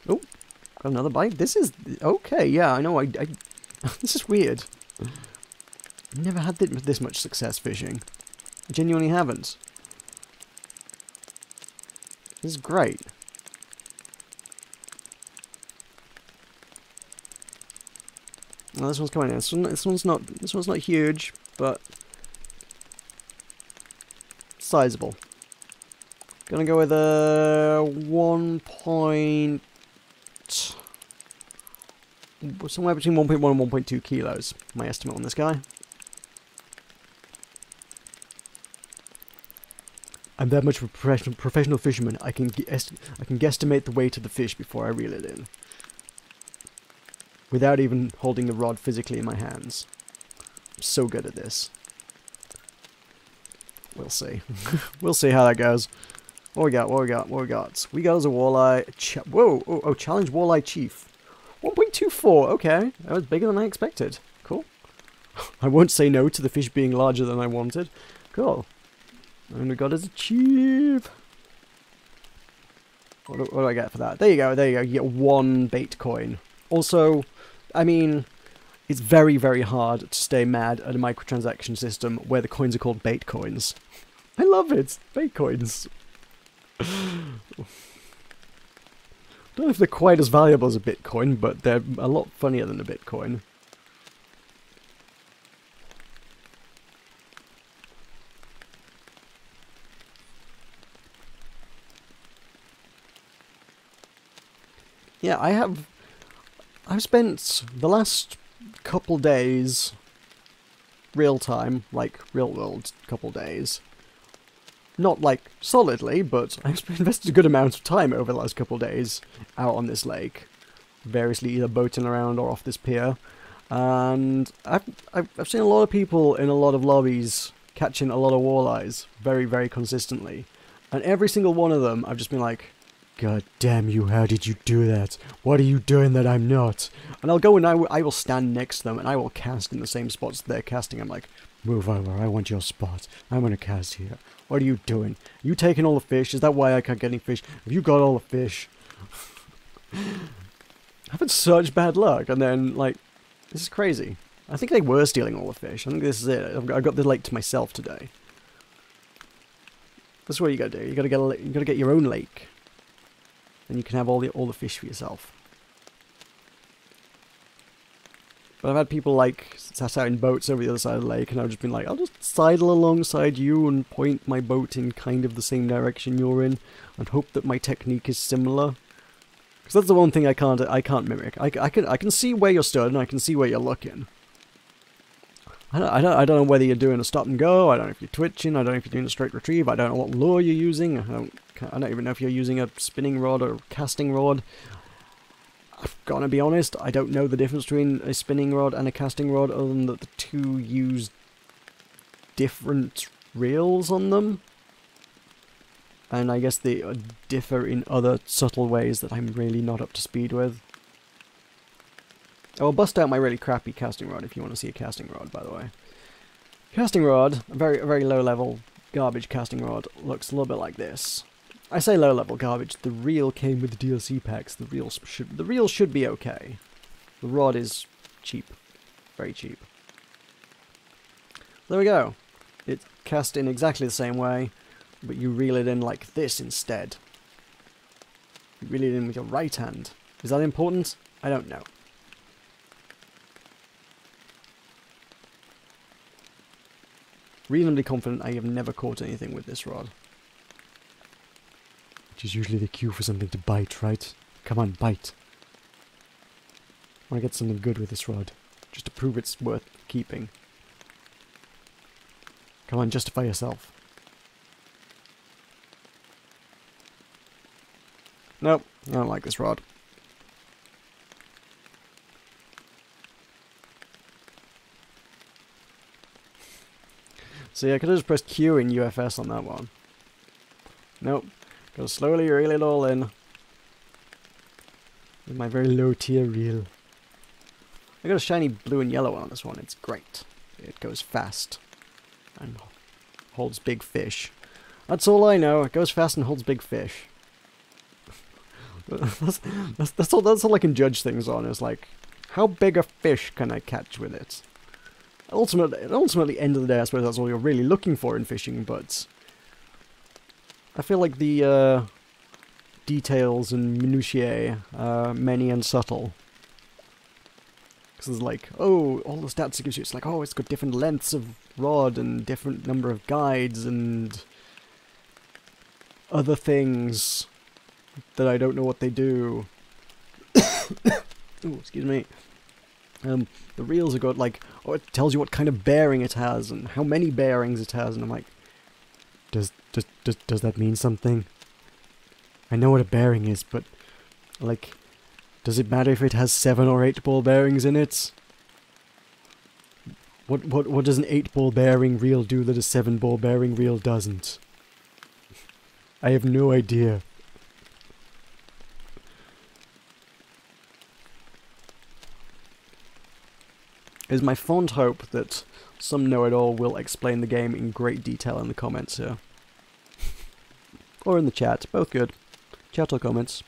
Oh, got another bite. This is okay. Yeah, I know. I this is weird. I've never had this much success fishing. I genuinely haven't. This is great. Well, this one's coming in. This one's not huge, but sizable. Gonna go with a 1 point, somewhere between 1.1 and 1.2 kilos. My estimate on this guy. I'm that much of a professional fisherman. I can guesstimate the weight of the fish before I reel it in, without even holding the rod physically in my hands. I'm so good at this. We'll see. We'll see how that goes. What we got? What we got? What we got? We got as a walleye. Whoa! Oh, challenge walleye chief. 1.24. Okay, that was bigger than I expected. Cool. I won't say no to the fish being larger than I wanted. Cool. And we got as a chief. What do I get for that? There you go. There you go. You get 1 bait coin. Also, I mean, it's very, very hard to stay mad at a microtransaction system where the coins are called bait coins. I love it. Bait coins. I don't know if they're quite as valuable as a Bitcoin, but they're a lot funnier than a Bitcoin. Yeah, I've spent the last couple days, real time, like real world couple days, not like solidly, but I've invested a good amount of time over the last couple days out on this lake, variously either boating around or off this pier, and I've seen a lot of people in a lot of lobbies catching a lot of walleyes very, very consistently, and every single one of them I've just been like, God damn you, how did you do that? What are you doing that I'm not? And I'll go and I will stand next to them and I will cast in the same spots they're casting. I'm like, move over, I want your spot. I'm going to cast here. What are you doing? Are you taking all the fish? Is that why I can't get any fish? Have you got all the fish? I've had such bad luck, and then, like, this is crazy. I think they were stealing all the fish. I think this is it. I've got the lake to myself today. That's what you gotta do. You gotta get your own lake. And you can have all the fish for yourself. But I've had people like sat out in boats over the other side of the lake, and I've just been like, I'll just sidle alongside you and point my boat in kind of the same direction you're in, and hope that my technique is similar. Because that's the one thing I can't mimic. I can see where you're stood and I can see where you're looking. I don't know whether you're doing a stop and go. I don't know if you're twitching. I don't know if you're doing a straight retrieve. I don't know what lure you're using. I don't even know if you're using a spinning rod or a casting rod. I've got to be honest, I don't know the difference between a spinning rod and a casting rod, other than that the two use different reels on them. And I guess they differ in other subtle ways that I'm really not up to speed with. I will bust out my really crappy casting rod if you want to see a casting rod, by the way. Casting rod, a very low level garbage casting rod, looks a little bit like this. I say low level garbage, the reel came with the DLC packs, the reel should be okay. The rod is cheap. Very cheap. There we go. It's cast in exactly the same way, but you reel it in like this instead. You reel it in with your right hand. Is that important? I don't know. Reasonably confident I have never caught anything with this rod. Which is usually the cue for something to bite, right? Come on, bite. I want to get something good with this rod. Just to prove it's worth keeping. Come on, justify yourself. Nope, I don't like this rod. See, I could have just pressed Q in UFS on that one. Nope. Gotta slowly reel it all in. With my very low tier reel. I got a shiny blue and yellow one on this one. It's great. It goes fast. And holds big fish. That's all I know. It goes fast and holds big fish. that's all I can judge things on. Is like, how big a fish can I catch with it? Ultimately, end of the day, I suppose that's all you're really looking for in fishing, but I feel like the details and minutiae are many and subtle. Because it's like, oh, all the stats it gives you, it's like, oh, it's got different lengths of rod and different number of guides and other things that I don't know what they do. Ooh, excuse me. The reels have got like, oh, it tells you what kind of bearing it has and how many bearings it has, and I'm like, does that mean something? I know what a bearing is, but like, does it matter if it has 7 or 8 ball bearings in it? What does an 8 ball bearing reel do that a 7 ball bearing reel doesn't? I have no idea. It is my fond hope that some know-it-all will explain the game in great detail in the comments here. Or in the chat, both good. Chat or comments.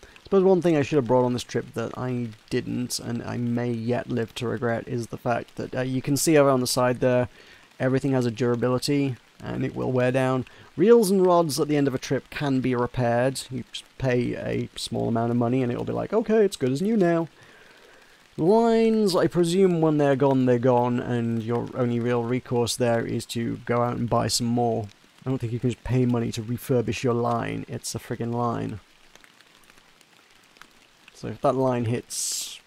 I suppose one thing I should have brought on this trip that I didn't, and I may yet live to regret, is the fact that you can see over on the side there, everything has a durability, and it will wear down. Reels and rods at the end of a trip can be repaired. You just pay a small amount of money, and it'll be like, okay, it's good as new now. Lines, I presume when they're gone, and your only real recourse there is to go out and buy some more. I don't think you can just pay money to refurbish your line. It's a friggin' line. So if that line hits...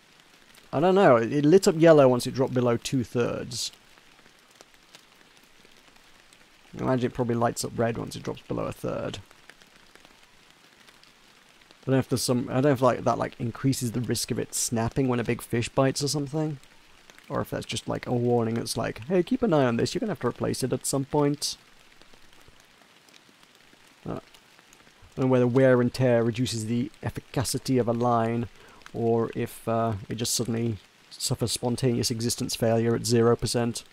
I don't know, it lit up yellow once it dropped below 2/3. I imagine it probably lights up red once it drops below 1/3. I don't know if there's some... I don't know if like that like increases the risk of it snapping when a big fish bites or something. Or if that's just like a warning that's like, hey, keep an eye on this, you're gonna have to replace it at some point. I don't know whether wear and tear reduces the efficacy of a line, or if it just suddenly suffers spontaneous existence failure at 0%.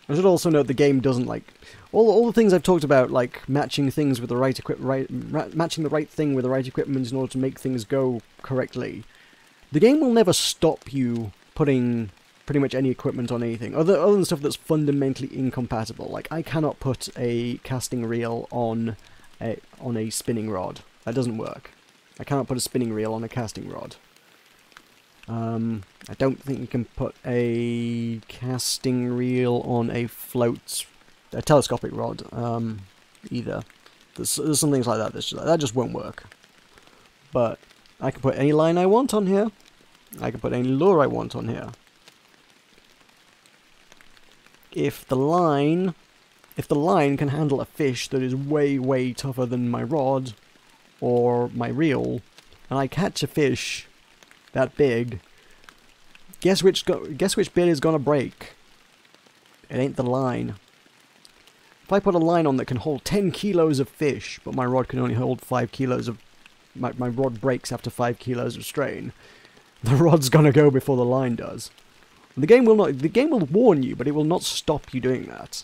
I should also note the game doesn't like all the things I've talked about, like matching things with the right matching the right thing with the right equipment in order to make things go correctly. The game will never stop you putting pretty much any equipment on anything, other than stuff that's fundamentally incompatible. Like, I cannot put a casting reel on a spinning rod. That doesn't work. I cannot put a spinning reel on a casting rod. I don't think you can put a casting reel on a telescopic rod, either. There's some things like that that just won't work. But I can put any line I want on here. I can put any lure I want on here. If the line can handle a fish that is way, way tougher than my rod or my reel, and I catch a fish that big, guess which bit is gonna break? It ain't the line. If I put a line on that can hold 10 kilos of fish, but my rod can only hold 5 kilos of... My rod breaks after 5 kilos of strain, the rod's gonna go before the line does. And the game will warn you, but it will not stop you doing that.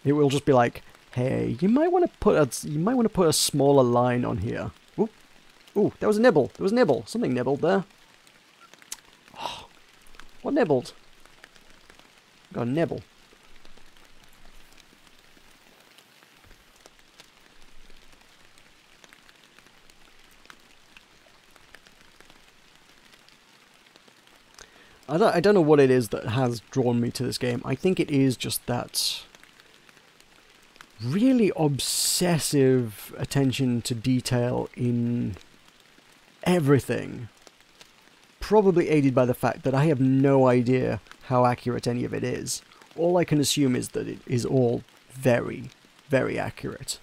It will just be like, hey, you might want to put a smaller line on here. Ooh, ooh, there was a nibble. There was a nibble. Something nibbled there. Oh, what nibbled? Got a nibble. I don't know what it is that has drawn me to this game. I think it is just that really obsessive attention to detail in everything. Probably aided by the fact that I have no idea how accurate any of it is. All I can assume is that it is all very, very accurate.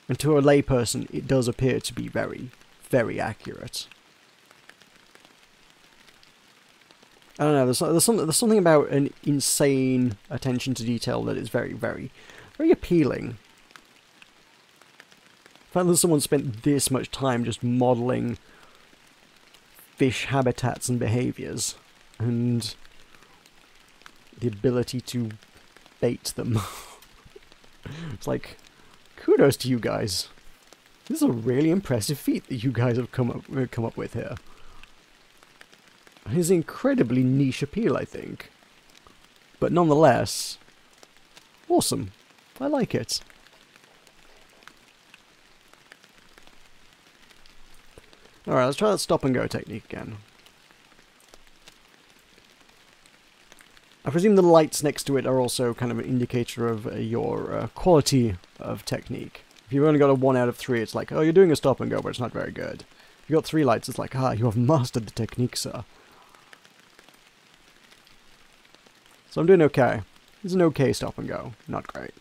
And to a layperson, it does appear to be very, very accurate. I don't know, there's something about an insane attention to detail that is very, very, very appealing. The fact that someone spent this much time just modelling fish habitats and behaviours, and the ability to bait them. It's like, kudos to you guys. This is a really impressive feat that you guys have come up with here. His incredibly niche appeal, I think. But nonetheless, awesome. I like it. Alright, let's try that stop and go technique again. I presume the lights next to it are also kind of an indicator of your quality of technique. If you've only got a 1 out of 3, it's like, oh, you're doing a stop and go, but it's not very good. If you've got 3 lights, it's like, ah, you have mastered the technique, sir. So I'm doing okay. It's an okay stop and go. Not great.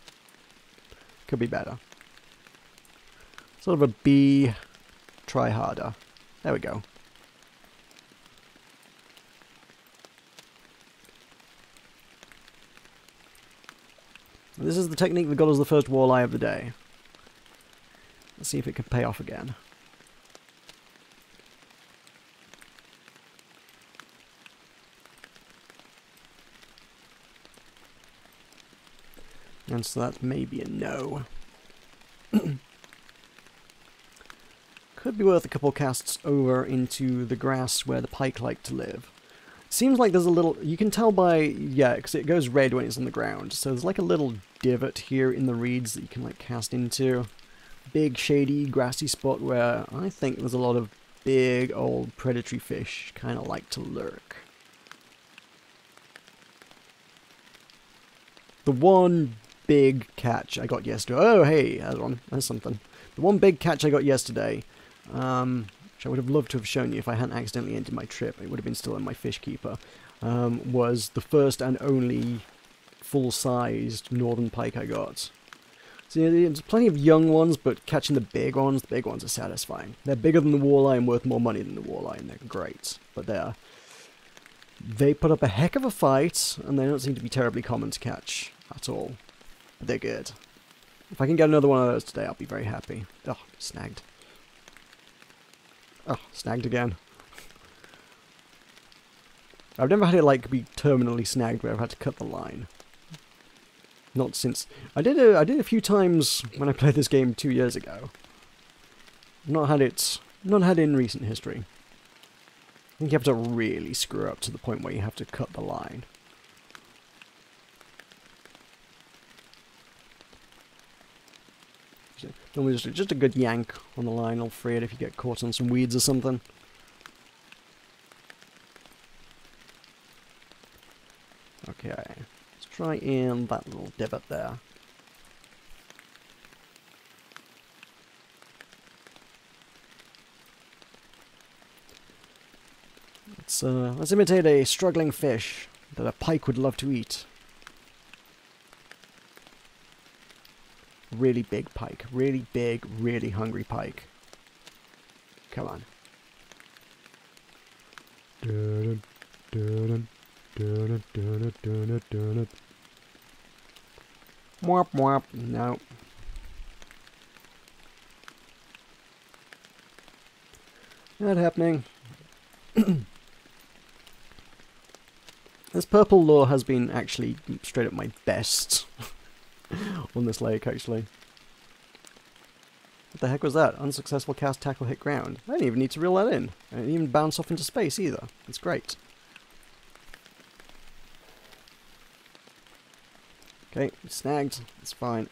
Could be better. Sort of a B, try harder. There we go. This is the technique that got us the first walleye of the day. Let's see if it can pay off again. And so that's maybe a no. Could be worth a couple casts over into the grass where the pike like to live. Seems like there's a little... You can tell by... Yeah, because it goes red when it's on the ground. So there's like a little divot here in the reeds that you can like cast into. Big, shady, grassy spot where I think there's a lot of big, old predatory fish kind of like to lurk. The one big catch I got yesterday... Oh, hey, there's something. The one big catch I got yesterday, which I would have loved to have shown you if I hadn't accidentally ended my trip, it would have been still in my fish keeper, was the first and only full-sized northern pike I got. So there's plenty of young ones, but catching the big ones are satisfying. They're bigger than the walleye and worth more money than the walleye, and they're great. But they put up a heck of a fight, and they don't seem to be terribly common to catch at all. But they're good. If I can get another one of those today, I'll be very happy. Oh, snagged. Oh, snagged again. I've never had it like be terminally snagged where I've had to cut the line. Not since... I did a few times when I played this game 2 years ago. Not had it in recent history. I think you have to really screw up to the point where you have to cut the line. Normally just a good yank on the line will free it if you get caught on some weeds or something. Okay, let's try in that little divot there. Let's imitate a struggling fish that a pike would love to eat. Really big pike. Really big, really hungry pike. Come on. Dun, dun, dun, dun, dun, dun. Mwop, mwop. No. Not happening. This purple lure has been actually straight up my best on this lake, actually. What the heck was that? Unsuccessful cast tackle hit ground. I didn't even need to reel that in. I didn't even bounce off into space either. It's great. Okay, snagged. It's fine.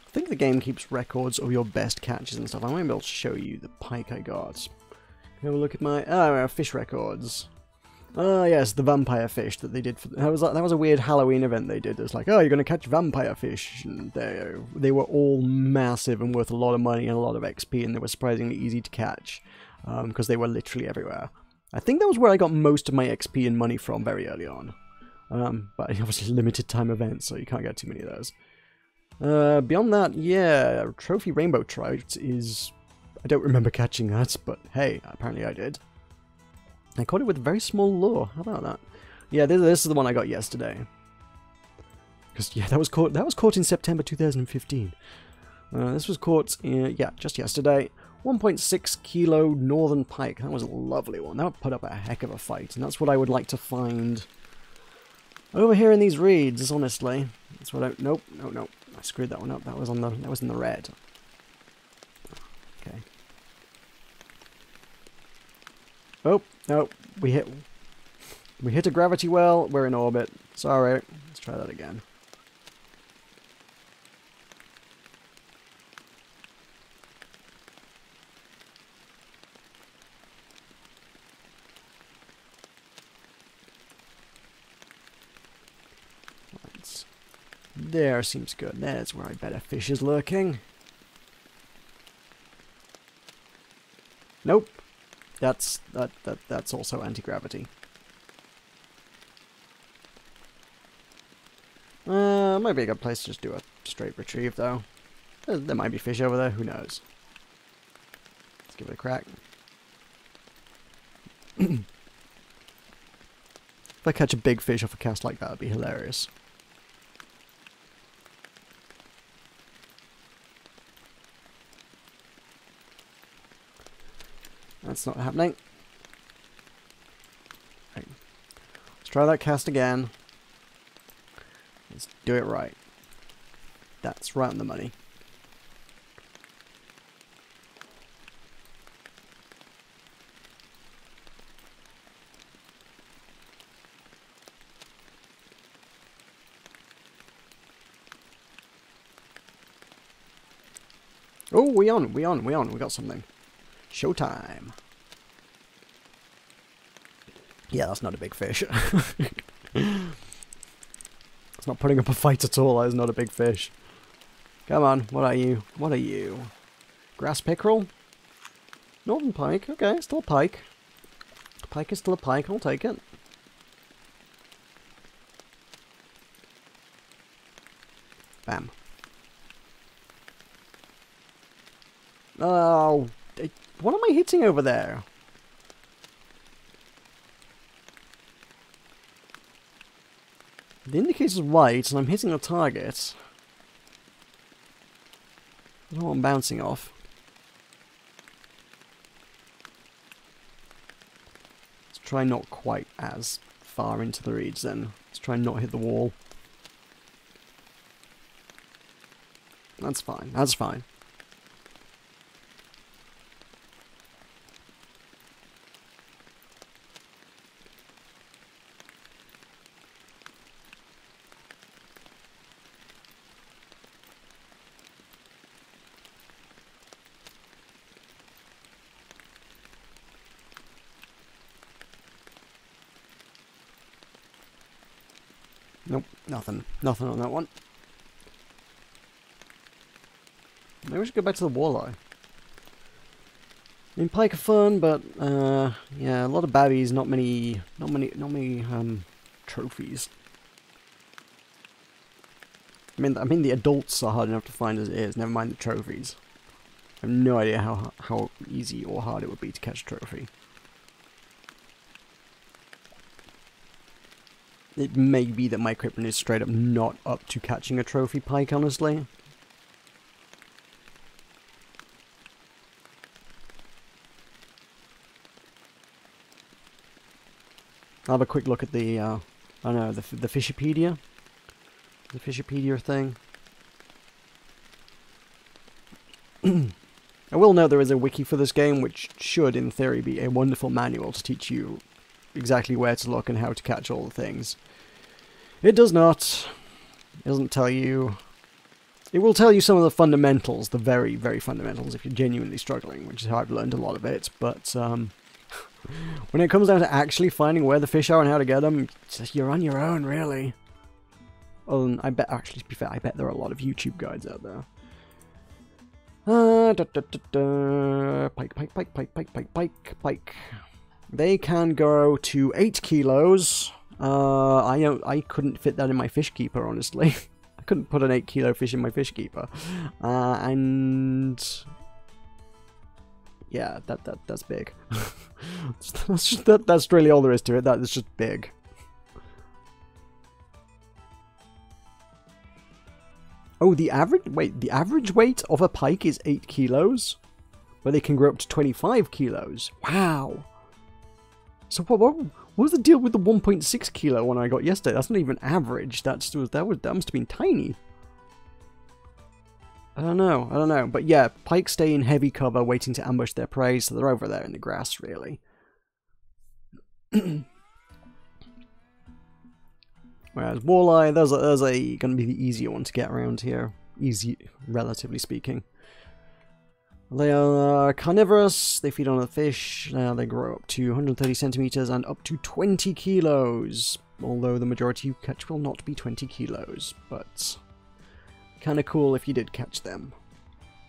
I think the game keeps records of your best catches and stuff. I might be able to show you the pike I got. Have a look at my fish records. Ah, yes, the vampire fish that they did. That was a weird Halloween event they did. It's like, oh, you're going to catch vampire fish. And they were all massive and worth a lot of money and a lot of XP, and they were surprisingly easy to catch because they were literally everywhere. I think that was where I got most of my XP and money from very early on. But obviously limited time events, so you can't get too many of those. Beyond that, yeah, trophy rainbow trout is... I don't remember catching that, but hey, apparently I did. I caught it with a very small lure. How about that? Yeah, this is the one I got yesterday. Because yeah, that was caught in September 2015. This was caught yeah, just yesterday. 1.6 kilo northern pike. That was a lovely one. That would put up a heck of a fight, and that's what I would like to find over here in these reeds. Honestly, that's what I. Nope, no. I screwed that one up. That was in the red. Okay. Oh, no. We hit a gravity well. We're in orbit. Sorry. Let's try that again. There seems good. There's where I bet a fish is lurking. Nope. That's also anti-gravity. Might be a good place to just do a straight retrieve though. There might be fish over there, who knows. Let's give it a crack. If I catch a big fish off a cast like that, it'd be hilarious. That's not happening. Right. Let's try that cast again. Let's do it right. That's right on the money. Oh, we got something. Showtime. Yeah, that's not a big fish. It's not putting up a fight at all. That is not a big fish. Come on, what are you? What are you? Grass pickerel? Northern pike. Okay, still a pike. Pike is still a pike. I'll take it. Bam. Oh, what am I hitting over there? The indicator's right, and I'm hitting a target. I don't know what I'm bouncing off. Let's try not quite as far into the reeds then. Let's try and not hit the wall. That's fine, that's fine. Nope, nothing. Nothing on that one. Maybe we should go back to the walleye. I mean, pike are fun, but yeah, a lot of babbies, not many trophies. I mean, the adults are hard enough to find as it is. Never mind the trophies. I have no idea how easy or hard it would be to catch a trophy. It may be that my equipment is straight up not up to catching a trophy pike, honestly. I'll have a quick look at the, I don't know, the Fishipedia? The Fishipedia thing. I will note there is a wiki for this game, which should, in theory, be a wonderful manual to teach you exactly where to look and how to catch all the things. It does not. It doesn't tell you. It will tell you some of the fundamentals, the very, very fundamentals, if you're genuinely struggling, which is how I've learned a lot of it, but, when it comes down to actually finding where the fish are and how to get them, you're on your own, really. Well, I bet, actually, to be fair, I bet there are a lot of YouTube guides out there. Pike. They can go to 8 kilos. I couldn't fit that in my fish keeper, honestly. I couldn't put an 8 kilo fish in my fish keeper. And yeah, that's big. That's really all there is to it. That is just big. Oh, the average weight of a pike is 8 kilos, where they can grow up to 25 kilos. Wow. So what was the deal with the 1.6 kilo one I got yesterday? That's not even average. That must have been tiny. I don't know. But yeah, pikes stay in heavy cover waiting to ambush their prey, so they're over there in the grass, really. Whereas walleye, those are going to be the easier one to get around here. Easy, relatively speaking. They are carnivorous, they feed on the fish, they grow up to 130 centimeters and up to 20 kilos. Although the majority you catch will not be 20 kilos, but kind of cool if you did catch them.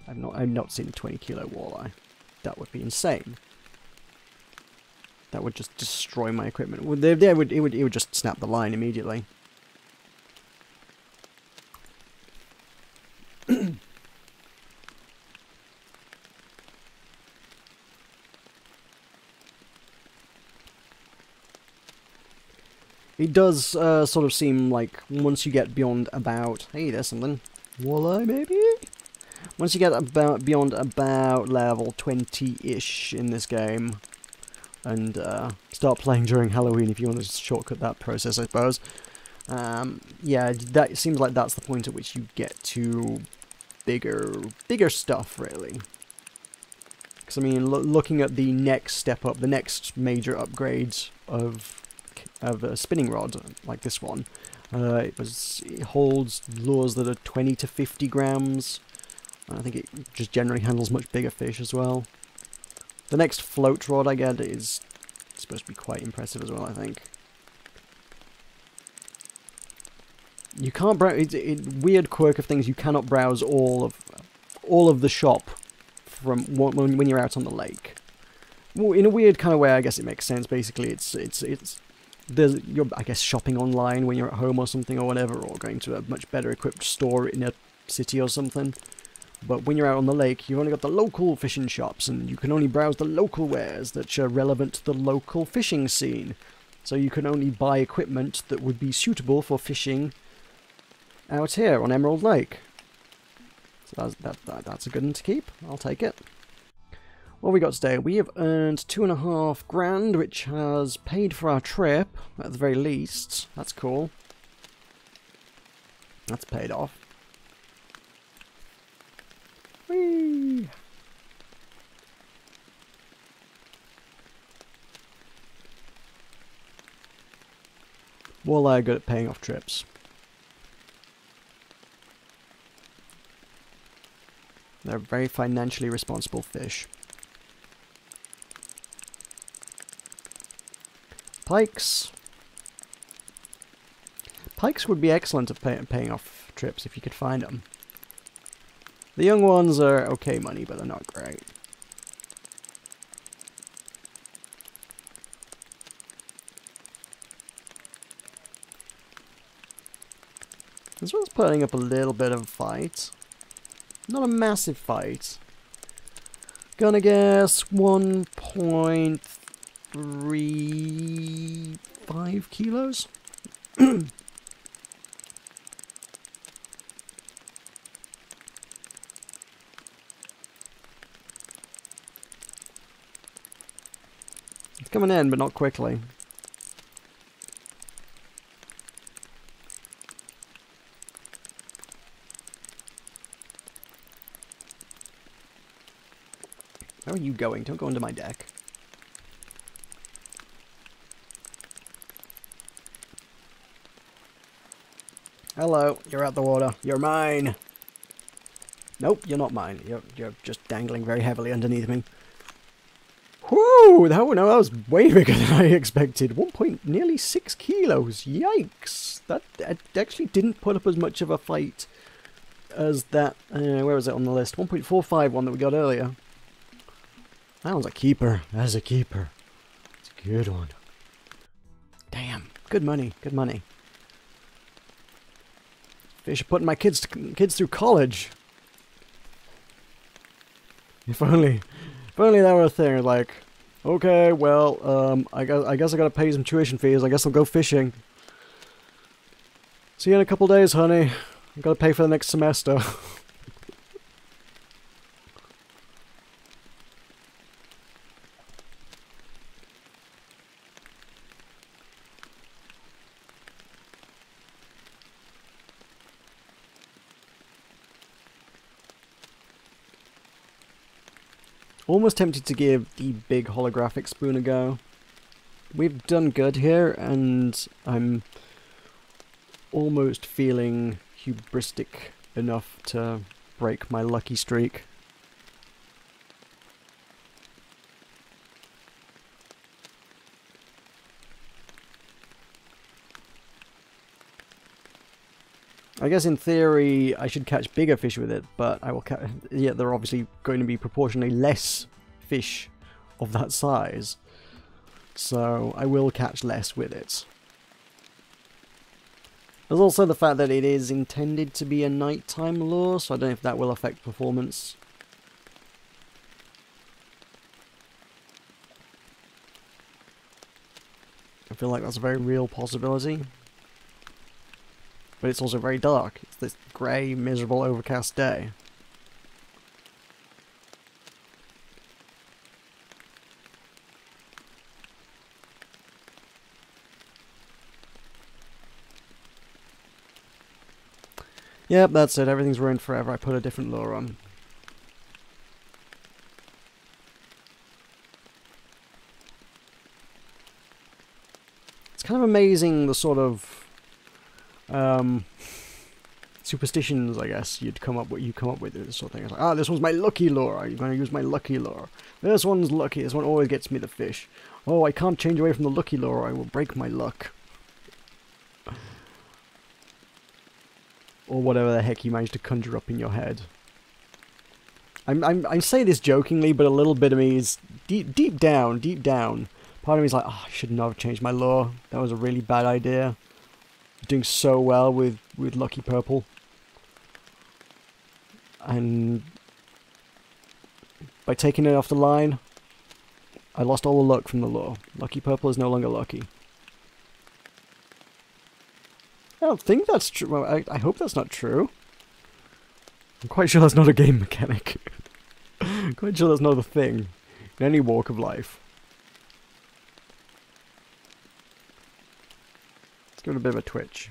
I've not seen a 20 kilo walleye. That would be insane. That would just destroy my equipment. It would just snap the line immediately. It does sort of seem like once you get beyond about... Hey, there's something. Walleye, maybe? Once you get beyond about level 20-ish in this game, and start playing during Halloween if you want to shortcut that process, I suppose. Yeah, that seems like that's the point at which you get to bigger stuff, really. Because I mean, looking at the next step up, the next major upgrade of a spinning rod like this one, it holds lures that are 20 to 50 grams. I think it just generally handles much bigger fish as well. The next float rod I get is supposed to be quite impressive as well, I think. You can't browse. Weird quirk of things. You cannot browse all of the shop from when you're out on the lake. Well, in a weird kind of way, I guess it makes sense. Basically, you're, I guess, shopping online when you're at home or something or whatever, or going to a much better equipped store in a city or something. But when you're out on the lake, you've only got the local fishing shops, and you can only browse the local wares that are relevant to the local fishing scene. So you can only buy equipment that would be suitable for fishing out here on Emerald Lake. So that's a good one to keep. I'll take it. What have we got today? We have earned 2.5 grand, which has paid for our trip, at the very least. That's cool. That's paid off. Whee! Walleye are good at paying off trips. They're very financially responsible fish. Pikes. Pikes would be excellent at paying off trips if you could find them. The young ones are okay money, but they're not great. This one's putting up a little bit of a fight. Not a massive fight. Gonna guess 1.35 kilos? It's coming in, but not quickly. Where are you going? Don't go under my deck. Hello, you're out the water. You're mine. Nope, you're not mine. You're just dangling very heavily underneath me. Whoo! That was way bigger than I expected. Nearly 6 kilos. Yikes! That actually didn't put up as much of a fight as that. Where was it on the list? 1.45 one that we got earlier. That one's a keeper. That's a keeper. It's a good one. Damn. Good money. Good money. Fish are putting my kids through college. If only that were a thing. Like, okay, well, I guess I gotta pay some tuition fees. I guess I'll go fishing. See you in a couple days, honey. I gotta pay for the next semester. Almost tempted to give the big holographic spoon a go. We've done good here, and I'm almost feeling hubristic enough to break my lucky streak. I guess in theory I should catch bigger fish with it, but I will yeah, there are obviously going to be proportionally less fish of that size, so I will catch less with it. There's also the fact that it is intended to be a nighttime lure, so I don't know if that will affect performance. I feel like that's a very real possibility. But it's also very dark. It's this grey, miserable, overcast day. Yep, that's it. Everything's ruined forever. I put a different lure on. It's kind of amazing the sort of superstitions, I guess, you come up with this sort of thing. It's like, ah, this one's my lucky lure. I'm going to use my lucky lure. This one's lucky. This one always gets me the fish. Oh, I can't change away from the lucky lure. I will break my luck. Or whatever the heck you manage to conjure up in your head. I say this jokingly, but a little bit of me is deep down. Part of me is like, oh, I should not have changed my lure. That was a really bad idea. Doing so well with Lucky Purple, and by taking it off the line, I lost all the luck from the lure. Lucky Purple is no longer lucky. I don't think that's true. Well, I hope that's not true. I'm quite sure that's not a game mechanic. I'm quite sure that's not a thing in any walk of life. Give it a bit of a twitch.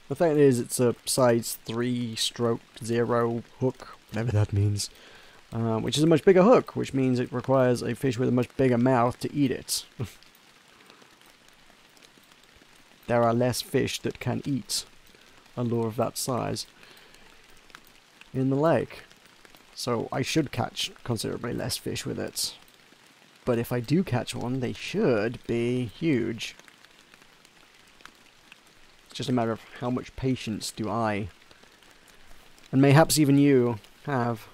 The thing is, it's a size 3/0 hook, whatever that means, which is a much bigger hook, which means it requires a fish with a much bigger mouth to eat it. There are less fish that can eat a lure of that size in the lake, so I should catch considerably less fish with it. But if I do catch one, they should be huge. It's just a matter of how much patience do I, and mayhaps even you, have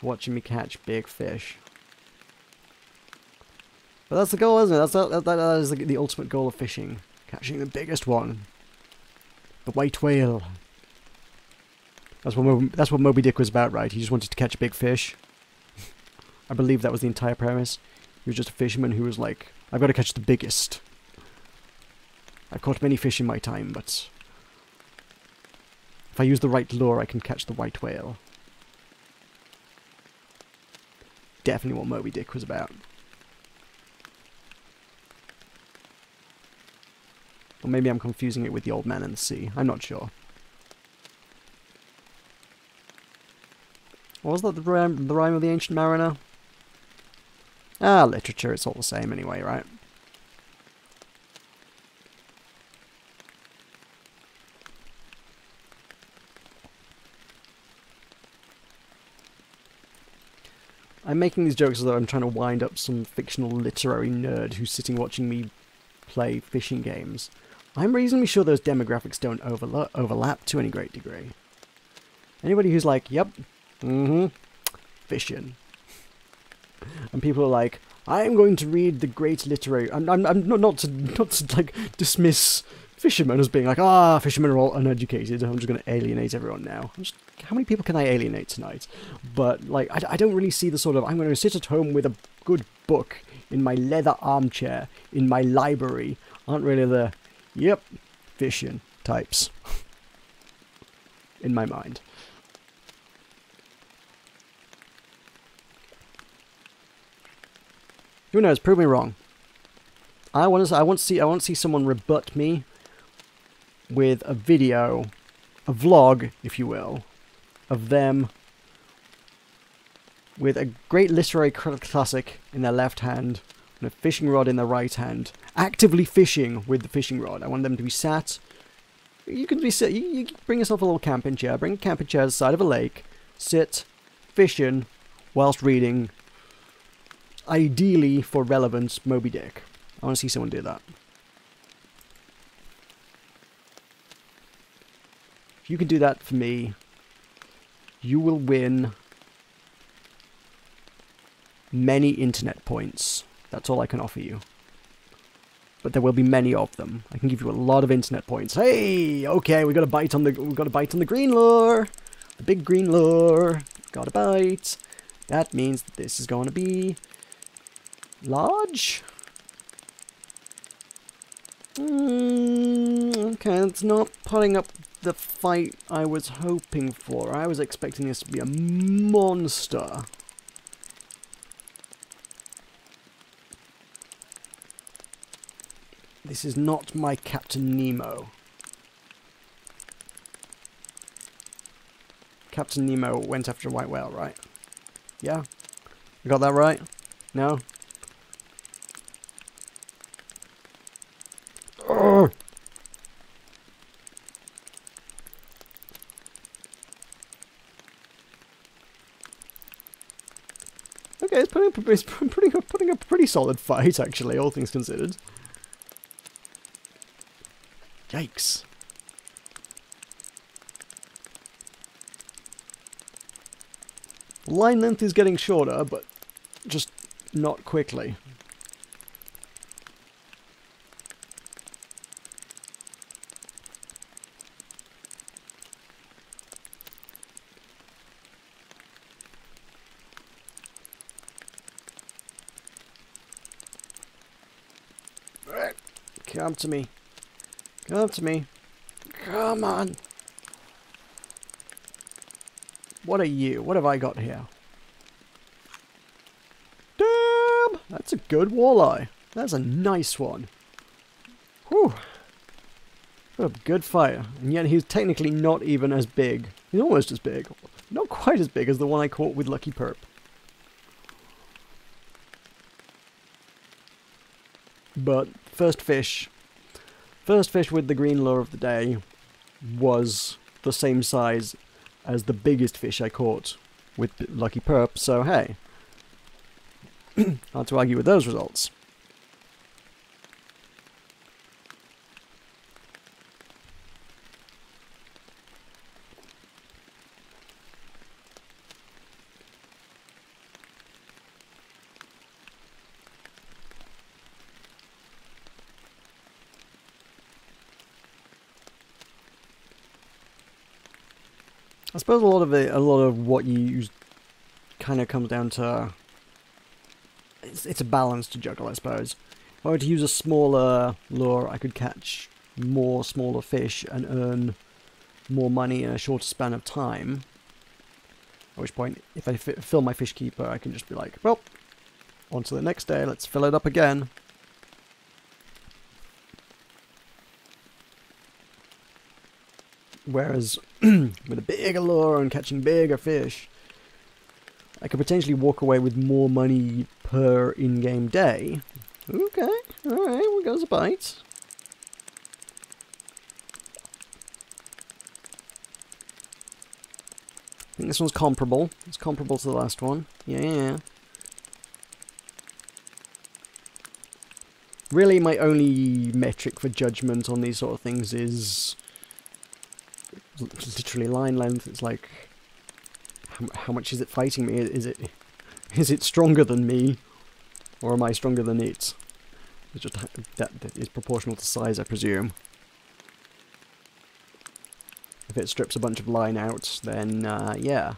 watching me catch big fish. But that's the goal, isn't it? That is the ultimate goal of fishing. Catching the biggest one. The white whale. That's what Moby Dick was about, right? He just wanted to catch a big fish. I believe that was the entire premise. He was just a fisherman who was like, I've got to catch the biggest. I've caught many fish in my time, but if I use the right lure, I can catch the white whale. Definitely what Moby Dick was about. Or maybe I'm confusing it with The Old Man and the Sea. I'm not sure. What was that, the rhyme of the Ancient Mariner? Ah, literature, it's all the same anyway, right? I'm making these jokes as though I'm trying to wind up some fictional literary nerd who's sitting watching me play fishing games. I'm reasonably sure those demographics don't overlap to any great degree. Anybody who's like, yep, fishing. And people are like, I'm going to read the great literary... I'm not to like dismiss fishermen as being like, fishermen are all uneducated. I'm just going to alienate everyone now. How many people can I alienate tonight? But like, I don't really see the sort of, I'm going to sit at home with a good book in my leather armchair in my library. Aren't really the, yep, fishing types in my mind. Who knows? Prove me wrong. I want to see someone rebut me with a video, a vlog, if you will, of them with a great literary classic in their left hand and a fishing rod in their right hand, actively fishing with the fishing rod. I want them to be sat. You can be sit. You bring yourself a little camping chair. Bring a camping chair to the side of a lake. Sit, fishing, whilst reading. Ideally, for relevance, Moby Dick. I want to see someone do that. If you can do that for me, you will win many internet points. That's all I can offer you. But there will be many of them. I can give you a lot of internet points. Hey, okay, we got a bite on the green lure. The big green lure. Got a bite. That means that this is going to be large? Okay, it's not putting up the fight I was hoping for. I was expecting this to be a monster. This is not my Captain Nemo. Captain Nemo went after a white whale, right? Yeah? I got that right? No? Urgh. Okay, it's putting up a pretty solid fight, actually, all things considered. Yikes. Line length is getting shorter, but just not quickly. Come to me. Come to me. Come on. What are you? What have I got here? Damn! That's a good walleye. That's a nice one. Whew. What a good fight. And yet he's technically not even as big. He's almost as big. Not quite as big as the one I caught with Lucky Perp. But first fish with the green lure of the day was the same size as the biggest fish I caught with Lucky Perp, so hey, hard to argue with those results. I suppose a lot of what you use kind of comes down to it's a balance to juggle, I suppose. If I were to use a smaller lure, I could catch more smaller fish and earn more money in a shorter span of time. At which point, if I fill my fish keeper, I can just be like, well, on to the next day, let's fill it up again. Whereas, with a bigger lure and catching bigger fish, I could potentially walk away with more money per in-game day. Okay, alright, well, goes a bite. I think this one's comparable. It's comparable to the last one. Yeah. Really, my only metric for judgment on these sort of things is literally line length. It's like, how much is it fighting me? Is it stronger than me, or am I stronger than it? It's just that is proportional to size, I presume. If it strips a bunch of line out, then yeah,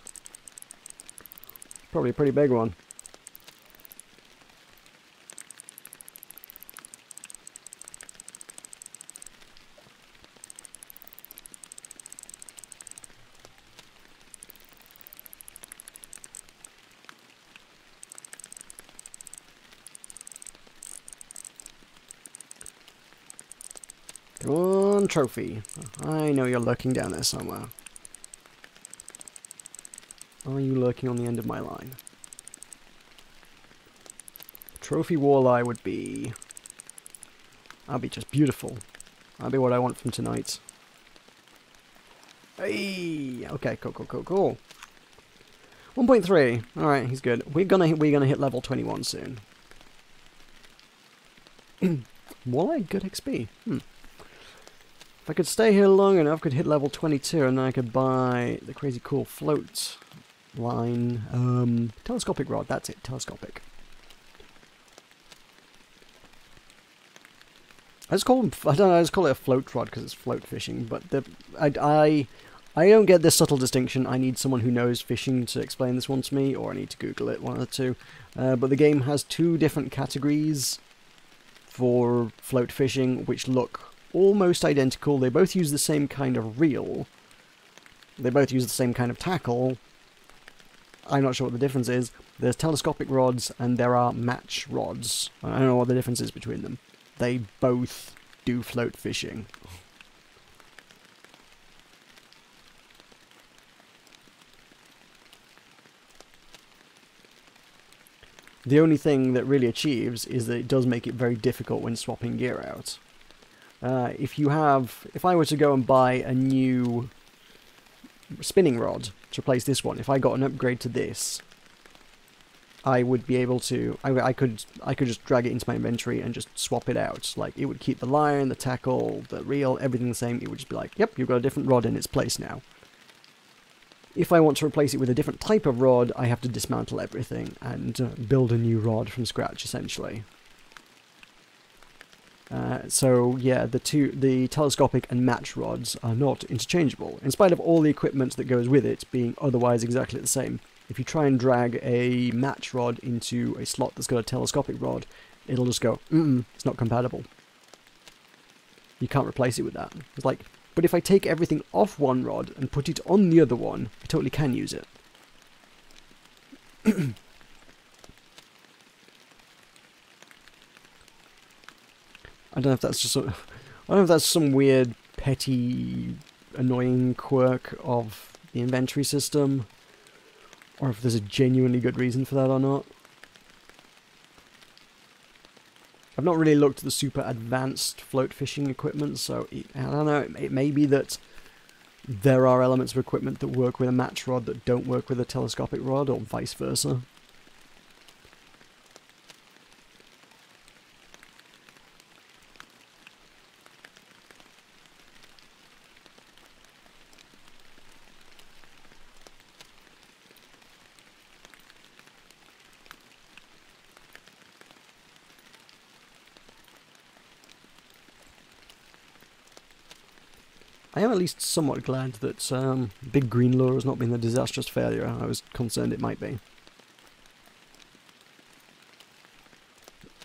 probably a pretty big one. Come on, trophy. I know you're lurking down there somewhere. Are you lurking on the end of my line? Trophy walleye would be... that'd be just beautiful. That'd be what I want from tonight. Hey! Okay, cool. 1.3. Alright, he's good. We're gonna hit level 21 soon. Walleye, good XP. If I could stay here long enough, I could hit level 22, and then I could buy the crazy cool float line. Telescopic rod, that's it, telescopic. I don't know, I just call it a float rod because it's float fishing, but I don't get this subtle distinction. I need someone who knows fishing to explain this one to me, or I need to Google it, one of the two. But the game has two different categories for float fishing, which look almost identical. They both use the same kind of reel. They both use the same kind of tackle. I'm not sure what the difference is. There's telescopic rods and there are match rods. I don't know what the difference is between them. They both do float fishing. The only thing that really achieves is that it does make it very difficult when swapping gear out. If I were to go and buy a new spinning rod to replace this one, if I got an upgrade to this, I would be able to, I could just drag it into my inventory and just swap it out. Like, it would keep the line, the tackle, the reel, everything the same. It would just be like, yep, you've got a different rod in its place now. If I want to replace it with a different type of rod, I have to dismantle everything and build a new rod from scratch, essentially. So yeah, the telescopic and match rods are not interchangeable, in spite of all the equipment that goes with it being otherwise exactly the same. If you try and drag a match rod into a slot that's got a telescopic rod, it'll just go, it's not compatible. You can't replace it with that. It's like, but if I take everything off one rod and put it on the other one, I totally can use it. I don't know if that's just I don't know if that's some weird, petty, annoying quirk of the inventory system, or if there's a genuinely good reason for that or not. I've not really looked at the super advanced float fishing equipment, so I don't know, it may be that there are elements of equipment that work with a match rod that don't work with a telescopic rod, or vice versa. I am at least somewhat glad that Big Green Lure has not been a disastrous failure. I was concerned it might be.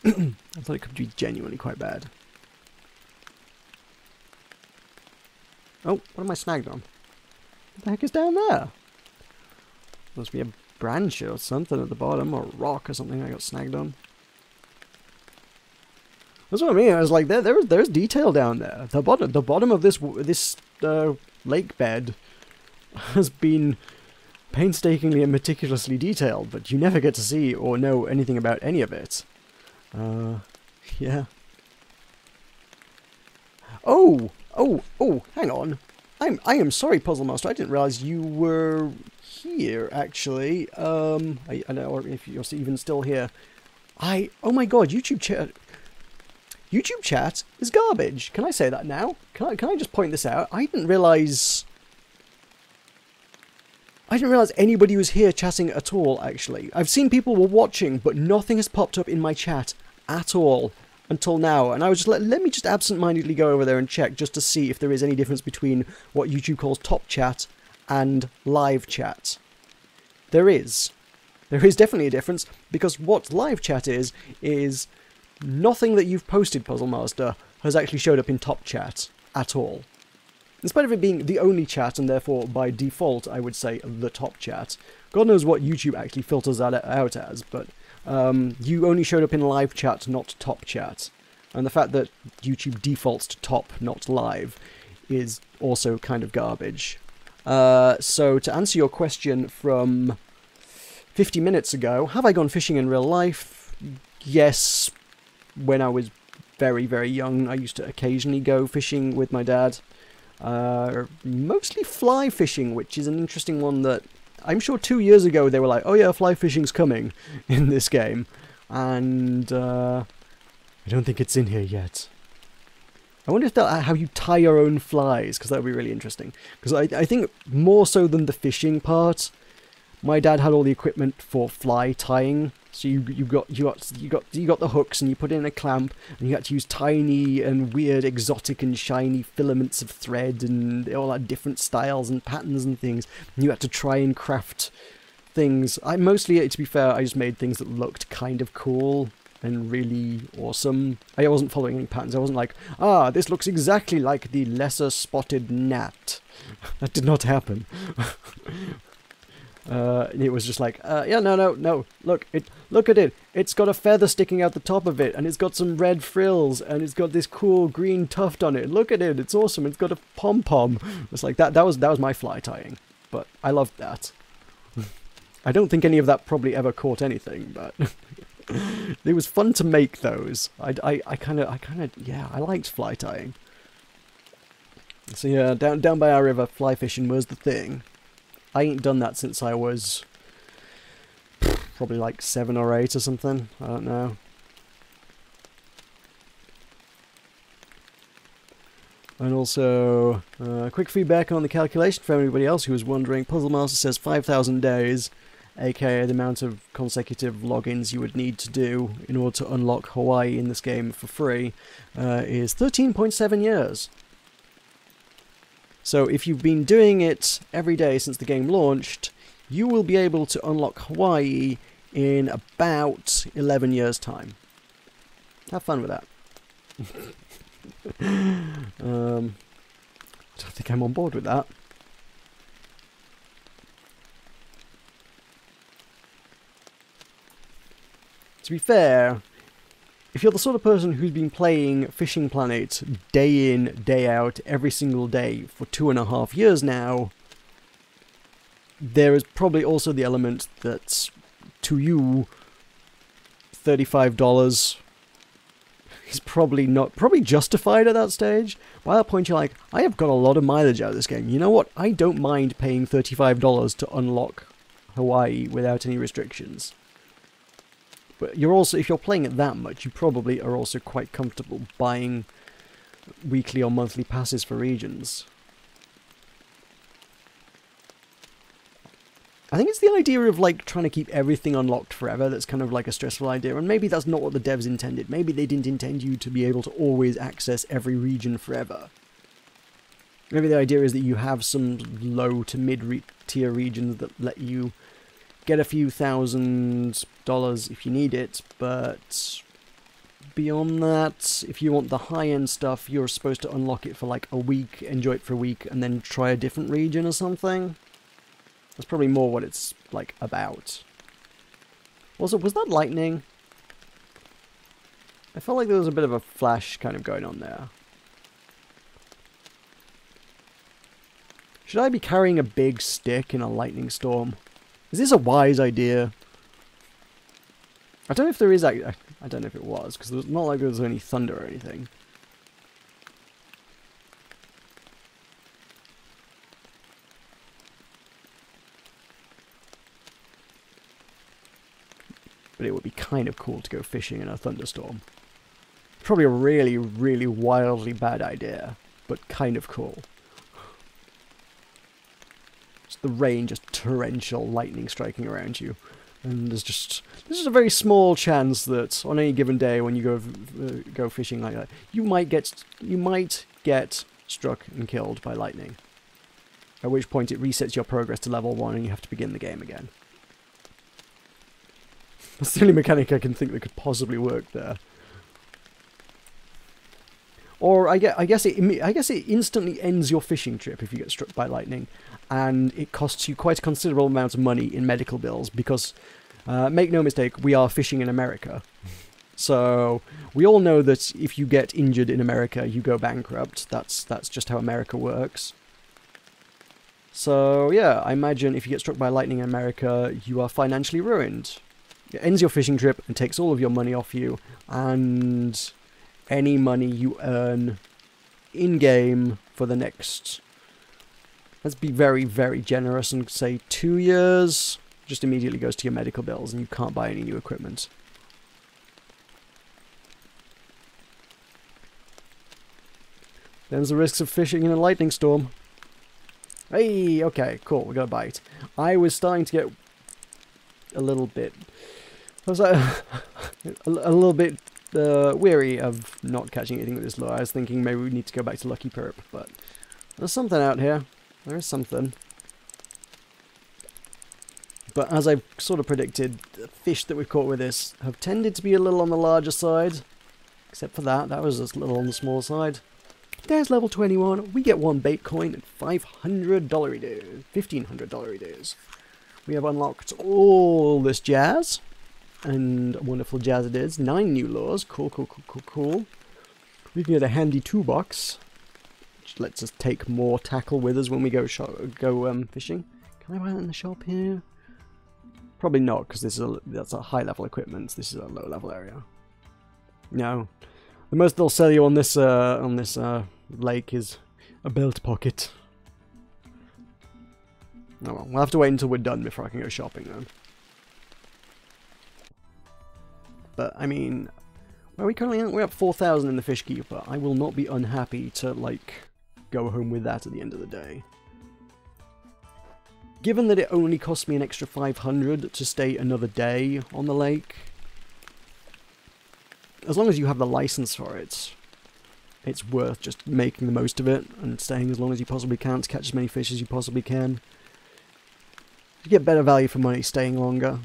I thought it could be genuinely quite bad. Oh, what am I snagged on? What the heck is down there? Must be a branch or something at the bottom, or a rock or something I got snagged on. That's what I mean. I was like, there's detail down there. The bottom of this lake bed has been painstakingly and meticulously detailed, but you never get to see or know anything about any of it. Yeah. Oh, hang on. I am sorry, Puzzle Master. I didn't realize you were here, actually. I don't know if you're even still here. Oh my god, YouTube chat is garbage. Can I say that now? Can I just point this out? I didn't realize anybody was here chatting at all, actually. I've seen people were watching, but nothing has popped up in my chat at all until now. And I was just let me just absent-mindedly go over there and check just to see if there is any difference between what YouTube calls top chat and live chat. There is. There is definitely a difference, because what live chat is nothing that you've posted, Puzzle Master, has actually showed up in top chat at all. In spite of it being the only chat, and therefore, by default, I would say the top chat. God knows what YouTube actually filters that out as, but you only showed up in live chat, not top chat. And the fact that YouTube defaults to top, not live, is also kind of garbage. So, to answer your question from 50 minutes ago, have I gone fishing in real life? Yes. When I was very, very young, I used to occasionally go fishing with my dad. Mostly fly fishing, which is an interesting one that I'm sure 2 years ago they were like, oh yeah, fly fishing's coming in this game. And I don't think it's in here yet. I wonder if that's how you tie your own flies, because that would be really interesting. Because I think more so than the fishing part, my dad had all the equipment for fly tying. So you got the hooks, and you put in a clamp, and you had to use tiny and weird, exotic and shiny filaments of thread, and they all had different styles and patterns and things. And you had to try and craft things. To be fair, I just made things that looked kind of cool and really awesome. I wasn't following any patterns. I wasn't like, this looks exactly like the lesser spotted gnat. That did not happen. It was just like, yeah, no, look at it. It's got a feather sticking out the top of it, and it's got some red frills, and it's got this cool green tuft on it. Look at it, it's awesome. It's got a pom-pom. It's like, that was my fly tying, but I loved that. I don't think any of that probably ever caught anything, but it was fun to make those. I liked fly tying. So yeah, down by our river, fly fishing was the thing. I ain't done that since I was probably like 7 or 8 or something. I don't know. And also, quick feedback on the calculation for anybody else who was wondering. Puzzle Master says 5,000 days, aka the amount of consecutive logins you would need to do in order to unlock Hawaii in this game for free, is 13.7 years. So if you've been doing it every day since the game launched, you will be able to unlock Hawaii in about 11 years' time. Have fun with that. I don't think I'm on board with that. To be fair, if you're the sort of person who's been playing Fishing Planet day in, day out, every single day for 2.5 years now, there is probably also the element that, to you, $35 is probably justified at that stage. By that point, you're like, I have got a lot of mileage out of this game. You know what? I don't mind paying $35 to unlock Hawaii without any restrictions. But you're also, if you're playing it that much, you probably are also quite comfortable buying weekly or monthly passes for regions. I think it's the idea of like trying to keep everything unlocked forever that's kind of like a stressful idea, and maybe that's not what the devs intended. Maybe they didn't intend you to be able to always access every region forever. Maybe the idea is that you have some low to mid-tier regions that let you get a few $1,000s if you need it, but beyond that, if you want the high-end stuff, you're supposed to unlock it for like a week, enjoy it for a week, and then try a different region or something. That's probably more what it's like about. Also, was that lightning? I felt like there was a bit of a flash kind of going on there. Should I be carrying a big stick in a lightning storm? Is this a wise idea? I don't know if there is... I don't know if it was, because it's not like there was any thunder or anything. But it would be kind of cool to go fishing in a thunderstorm. Probably a really, really wildly bad idea, but kind of cool. Just the rain, just torrential lightning striking around you. And there's just a very small chance that on any given day when you go fishing like that, you might get struck and killed by lightning. At which point it resets your progress to level 1 and you have to begin the game again. That's the only mechanic I can think that could possibly work there. Or I guess it instantly ends your fishing trip if you get struck by lightning, and it costs you quite a considerable amount of money in medical bills because, make no mistake, we are fishing in America. So we all know that if you get injured in America, you go bankrupt. That's just how America works. So yeah, I imagine if you get struck by lightning in America, you are financially ruined. It ends your fishing trip and takes all of your money off you, and any money you earn in-game for the next, let's be very, very generous and say 2 years, just immediately goes to your medical bills and you can't buy any new equipment. There's the risks of fishing in a lightning storm. Hey, okay, cool, we got a bite. I was starting to get a little bit... I was like, a little bit weary of not catching anything with this lure. I was thinking maybe we need to go back to Lucky Perp, but there's something out here. There is something. But as I've sort of predicted, the fish that we've caught with this have tended to be a little on the larger side. Except for that, that was just a little on the small side. There's level 21. We get 1 bait coin and $500 dues. $1,500 dues. We have unlocked all this jazz. And wonderful jazz it is. 9 new lures. Cool, cool, cool, cool, cool. We can get a handy toolbox, which lets us take more tackle with us when we go fishing. Can I buy that in the shop here? Probably not, because that's a high level equipment. This is a low level area. No, the most they'll sell you on this lake is a belt pocket. Oh well, we'll have to wait until we're done before I can go shopping then. But, I mean, where are we currently at? We're at 4,000 in the fish keeper. I will not be unhappy to, like, go home with that at the end of the day. Given that it only cost me an extra 500 to stay another day on the lake, as long as you have the license for it, it's worth just making the most of it and staying as long as you possibly can to catch as many fish as you possibly can. You get better value for money staying longer.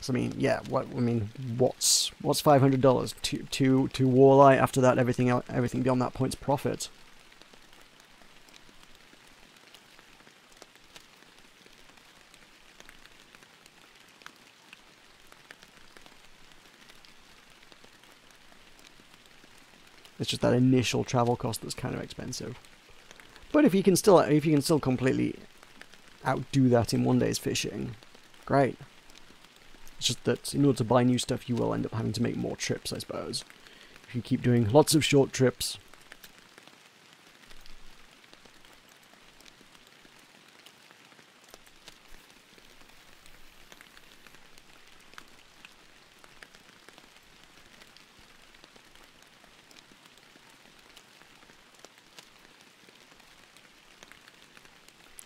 I mean, yeah. What's $500 to walleye? After that, everything beyond that point's profit. It's just that initial travel cost that's kind of expensive. But if you can still completely outdo that in one day's fishing, great. It's just that in order to buy new stuff, you will end up having to make more trips, I suppose. If you keep doing lots of short trips.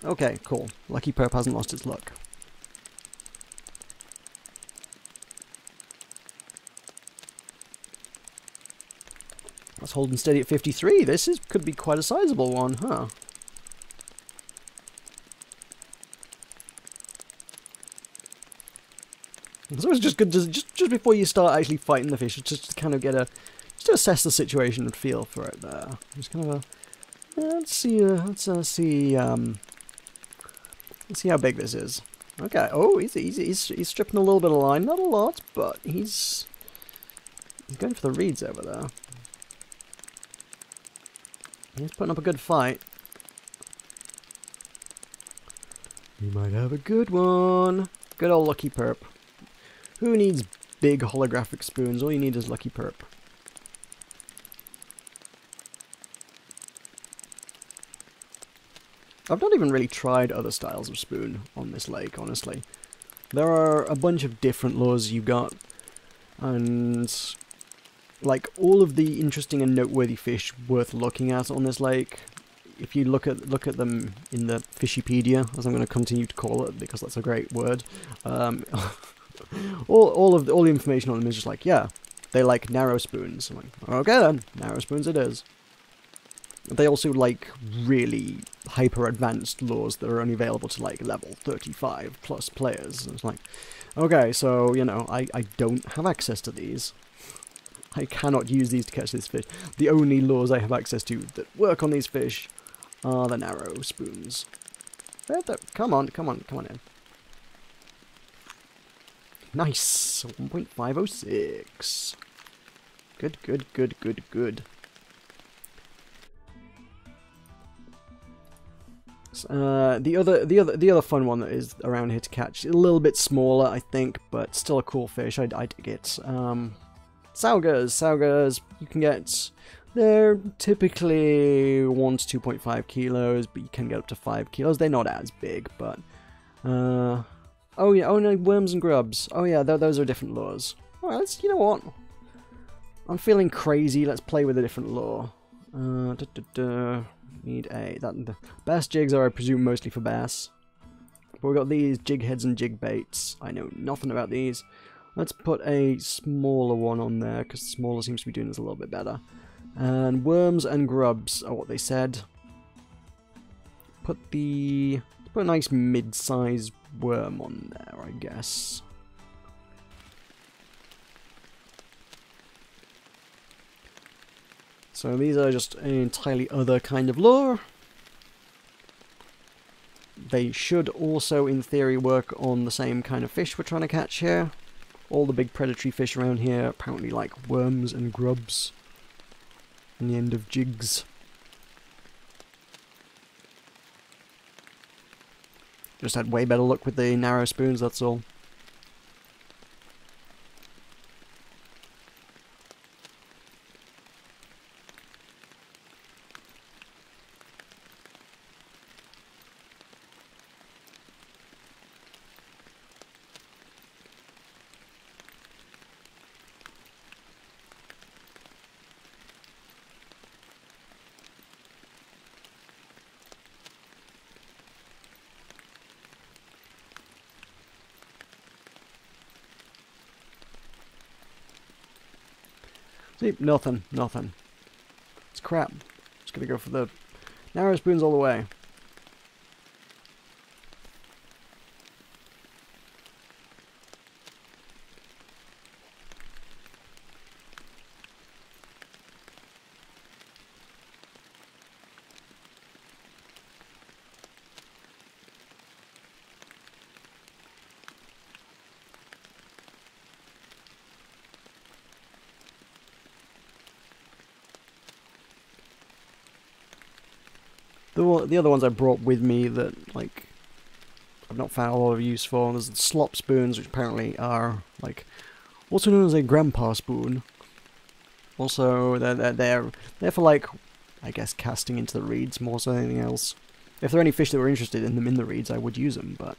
Okay, cool. Lucky Perp hasn't lost its luck. That's holding steady at 53. Could be quite a sizable one, huh? It's always just good just before you start actually fighting the fish, just to kind of just to assess the situation and feel for it there. Just kind of let's see how big this is. Okay. Oh, he's stripping a little bit of line, not a lot, but he's going for the reeds over there. He's putting up a good fight. He might have a good one. Good old Lucky Perp. Who needs big holographic spoons? All you need is Lucky Perp. I've not even really tried other styles of spoon on this lake, honestly. There are a bunch of different lures you got, and like all of the interesting and noteworthy fish worth looking at on this lake. If you look at them in the Fishipedia, as I'm going to continue to call it because that's a great word, all the information on them is just like, yeah, they like narrow spoons. I'm like, okay then, narrow spoons it is. They also like really hyper advanced lures that are only available to like level 35 plus players. And it's like, okay, so you know, I don't have access to these. I cannot use these to catch this fish. The only lures I have access to that work on these fish are the narrow spoons. Come on in. Nice! 1.506. Good. The other fun one that is around here to catch, a little bit smaller, I think, but still a cool fish. I dig it. Saugers, you can get, they're typically 1 to 2.5 kilos, but you can get up to 5 kilos. They're not as big, but, oh yeah, oh no, worms and grubs. Oh yeah, those are different lures. Alright, you know what? I'm feeling crazy, let's play with a different lure. Need the bass jigs are, I presume, mostly for bass. But we've got these jig heads and jig baits. I know nothing about these. Let's put a smaller one on there, because the smaller seems to be doing this a little bit better. And worms and grubs are what they said. Put a nice mid-sized worm on there, I guess. So these are just an entirely other kind of lure. They should also, in theory, work on the same kind of fish we're trying to catch here. All the big predatory fish around here apparently like worms and grubs. And the end of jigs. Just had way better luck with the narrow spoons, that's all. See, nothing. It's crap. Just gonna go for the narrow spoons all the way. The other ones I brought with me that, like, I've not found a lot of use for. There's the slop spoons, which apparently are, like, also known as a grandpa spoon. Also, they're for, like, I guess casting into the reeds more so than anything else. If there are any fish that were interested in them in the reeds, I would use them, but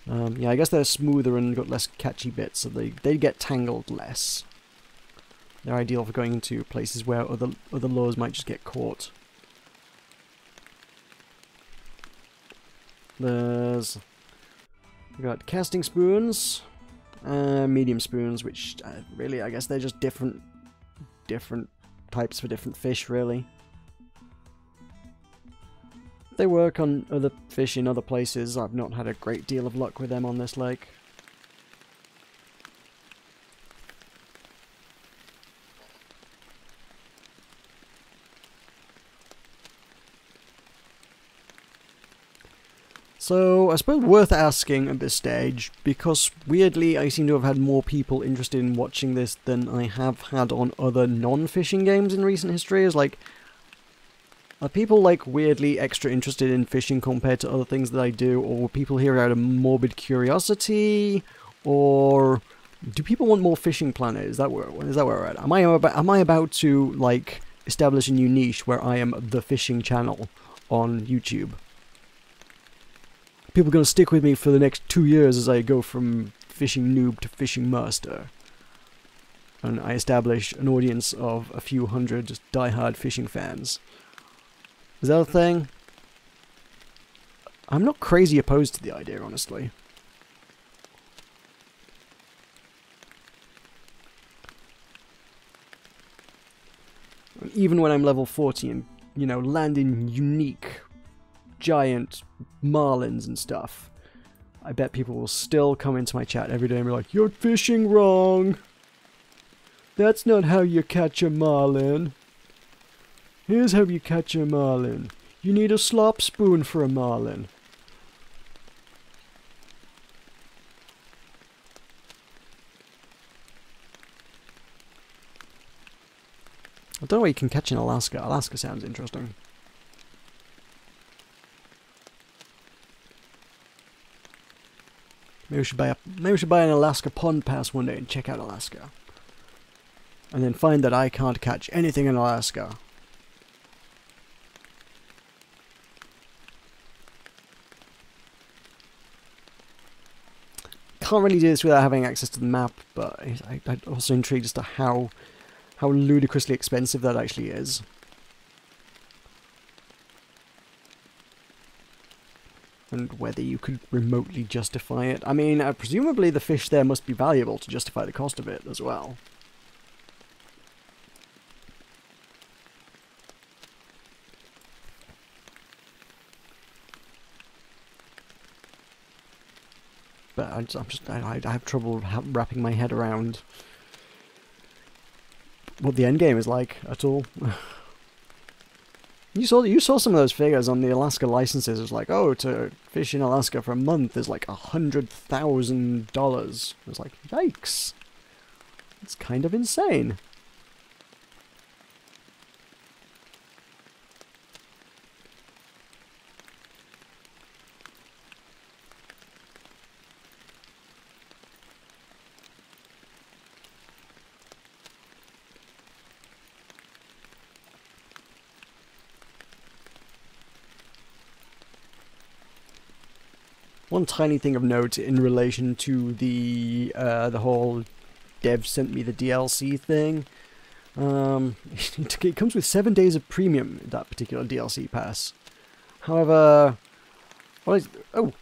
yeah, I guess they're smoother and got less catchy bits, so they get tangled less. They're ideal for going into places where other lures might just get caught. We've got casting spoons, medium spoons, which really, I guess they're just different types for different fish, really. They work on other fish in other places. I've not had a great deal of luck with them on this lake. So, I suppose worth asking at this stage, because weirdly I seem to have had more people interested in watching this than I have had on other non-fishing games in recent history, is like, are people like weirdly extra interested in fishing compared to other things that I do, or people here out of morbid curiosity, or do people want more Fishing Planet? Is that where we're at? Am I about to like establish a new niche where I am the fishing channel on YouTube? People are going to stick with me for the next 2 years as I go from fishing noob to fishing master. And I establish an audience of a few hundred die-hard fishing fans. Is that a thing? I'm not crazy opposed to the idea, honestly. Even when I'm level 40 and, you know, landing unique giant marlins and stuff, I bet people will still come into my chat every day and be like, "You're fishing wrong. That's not how you catch a marlin. Here's how you catch a marlin. You need a slop spoon for a marlin." I don't know what you can catch in Alaska. Alaska sounds interesting. Maybe we should buy an Alaska pond pass one day and check out Alaska. And then find that I can't catch anything in Alaska. Can't really do this without having access to the map, but I'm also intrigued as to how ludicrously expensive that actually is. And whether you could remotely justify it. I mean, presumably the fish there must be valuable to justify the cost of it as well. But I have trouble wrapping my head around what the end game is like at all. You saw some of those figures on the Alaska licenses. It was like, oh, to fish in Alaska for a month is like $100,000. It was like, yikes. It's kind of insane. One tiny thing of note in relation to the whole dev sent me the DLC thing. It comes with 7 days of premium, that particular DLC pass. However, was there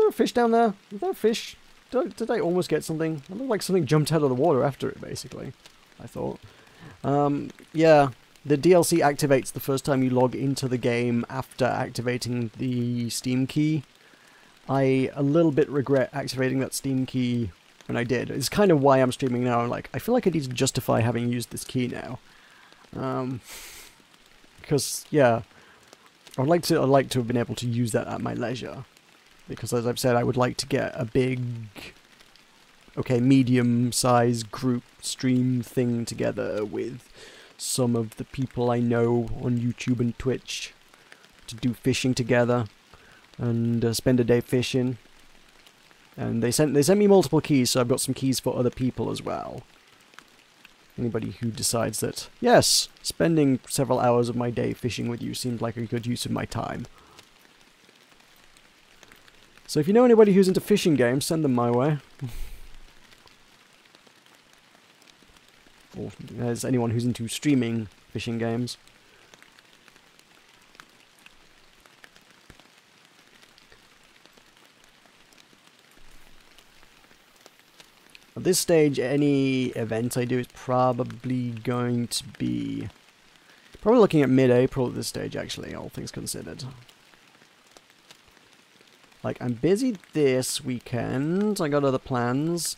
a fish down there? Was there a fish? Did I almost get something? It looked like something jumped out of the water after it, basically. I thought. Yeah. The DLC activates the first time you log into the game after activating the Steam key. I a little bit regret activating that Steam key when I did. It's kind of why I'm streaming now. I'm like, I feel like I need to justify having used this key now. Because, yeah, I'd like to have been able to use that at my leisure. Because as I've said, I would like to get a big, okay, medium-sized group stream thing together with some of the people I know on YouTube and Twitch to do fishing together and spend a day fishing. And they sent me multiple keys, so I've got some keys for other people as well. Anybody who decides that, yes, spending several hours of my day fishing with you seems like a good use of my time. So if you know anybody who's into fishing games, send them my way. Or as anyone who's into streaming fishing games. At this stage, any event I do is probably going to be... Probably looking at mid-April at this stage, actually, all things considered. Like, I'm busy this weekend. I got other plans.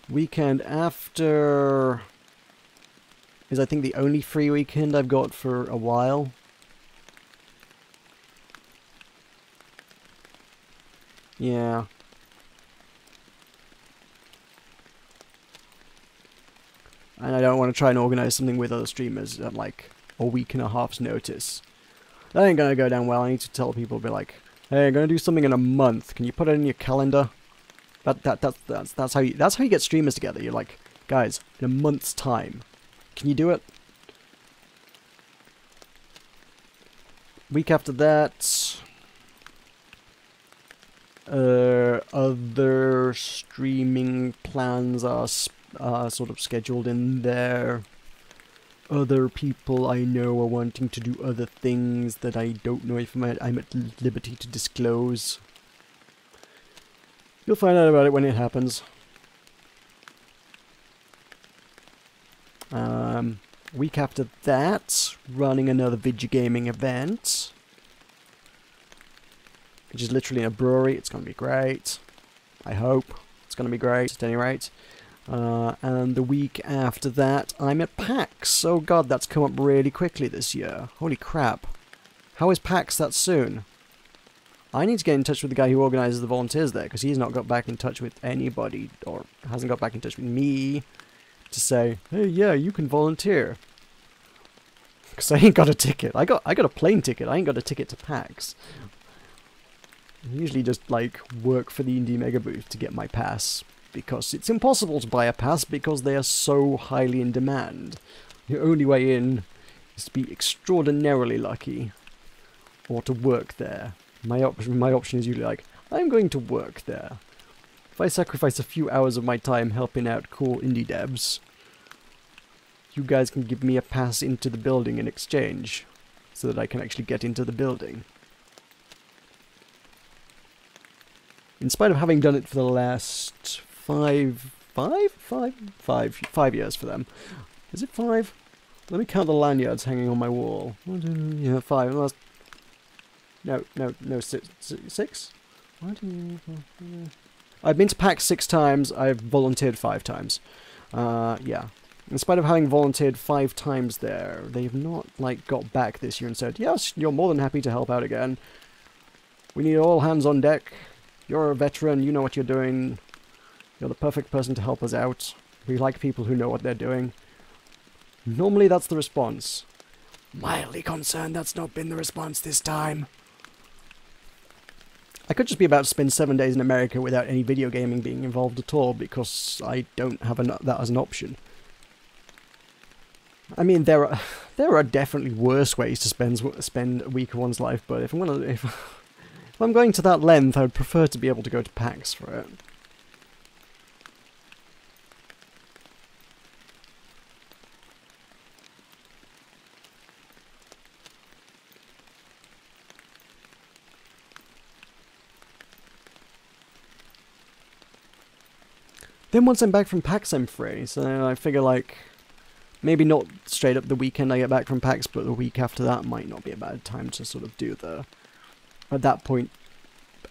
Weekend after is, I think, the only free weekend I've got for a while. Yeah. And I don't want to try and organize something with other streamers at, like, a week and a half's notice. That ain't gonna go down well. I need to tell people, be like, hey, I'm gonna do something in a month. Can you put it in your calendar? That's how you get streamers together. You're like, guys, in a month's time, can you do it? Week after that, other streaming plans are sort of scheduled in there. Other people I know are wanting to do other things that I don't know if I'm at liberty to disclose. You'll find out about it when it happens. Week after that, running another video gaming event, which is literally in a brewery. It's going to be great. I hope it's going to be great at any rate. And the week after that, I'm at PAX. Oh god, that's come up really quickly this year. Holy crap. How is PAX that soon? I need to get in touch with the guy who organises the volunteers there, because he's not got back in touch with anybody, or hasn't got back in touch with me, to say, hey, yeah, you can volunteer. Because I ain't got a ticket. I got a plane ticket. I ain't got a ticket to PAX. I usually just, like, work for the Indie Mega booth to get my pass, because it's impossible to buy a pass because they are so highly in demand. Your only way in is to be extraordinarily lucky, or to work there. My option is usually like, I'm going to work there. If I sacrifice a few hours of my time helping out cool indie devs, you guys can give me a pass into the building in exchange, so that I can actually get into the building. In spite of having done it for the last 5 years for them. Is it 5? Let me count the lanyards hanging on my wall. 1, 2, yeah, 5. Last... No, 6? 1, 2, 3. I've been to PAX 6 times, I've volunteered 5 times. Yeah. In spite of having volunteered 5 times there, they've not, like, got back this year and said, yes, you're more than happy to help out again. We need all hands on deck. You're a veteran, you know what you're doing. You're the perfect person to help us out. We like people who know what they're doing. Normally that's the response. Mildly concerned that's not been the response this time. I could just be about to spend 7 days in America without any video gaming being involved at all, because I don't have that as an option. I mean, there are definitely worse ways to spend a week of one's life, but if I'm going to that length, I would prefer to be able to go to PAX for it. Then once I'm back from PAX, I'm free, so I figure, like, maybe not straight up the weekend I get back from PAX, but the week after that might not be a bad time to sort of do the, at that point,